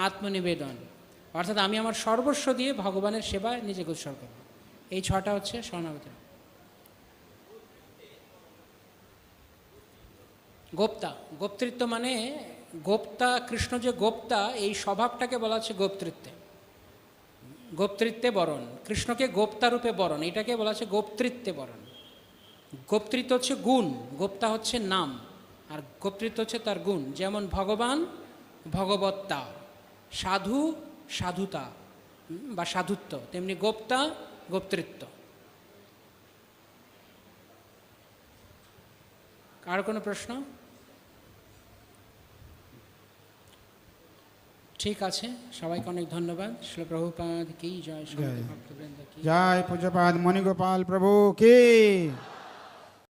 আত্মনিবেদন, অর্থাৎ আমি আমার সর্বস্ব দিয়ে ভগবানের সেবায় নিজেকে উৎসর্গ করব। এই 6টা হচ্ছে স্বর্ণাবতার। গোপ্তা, গোপ্তৃত্ব মানে গোপ্তা, কৃষ্ণ যে গোপ্তা, এই স্বভাবটাকে বলা হচ্ছে গোপ্তৃত্বে, গোপ্তৃত্বে বরণ, কৃষ্ণকে গোপ্তা রূপে বরণ, এটাকে বলা হচ্ছে গোপ্তৃত্বে বরণ। গোপ্তৃত্ব হচ্ছে গুণ, গোপ্তা হচ্ছে নাম, আর গোপ্তৃত্ব হচ্ছে তার গুণ। যেমন ভগবান ভগবত্তা, সাধু সাধুতা বা সাধুত্ব, তেমনি গোপ্তা গোপ্তৃত্ব। আর কোনো প্রশ্ন? ঠিক আছে, সবাইকে অনেক ধন্যবাদ। শ্রী প্রভুপাদ কি জয়, জয়। ভক্তবৃন্দ কি জয় পূজ্যপাদ মণিগোপাল প্রভু কি।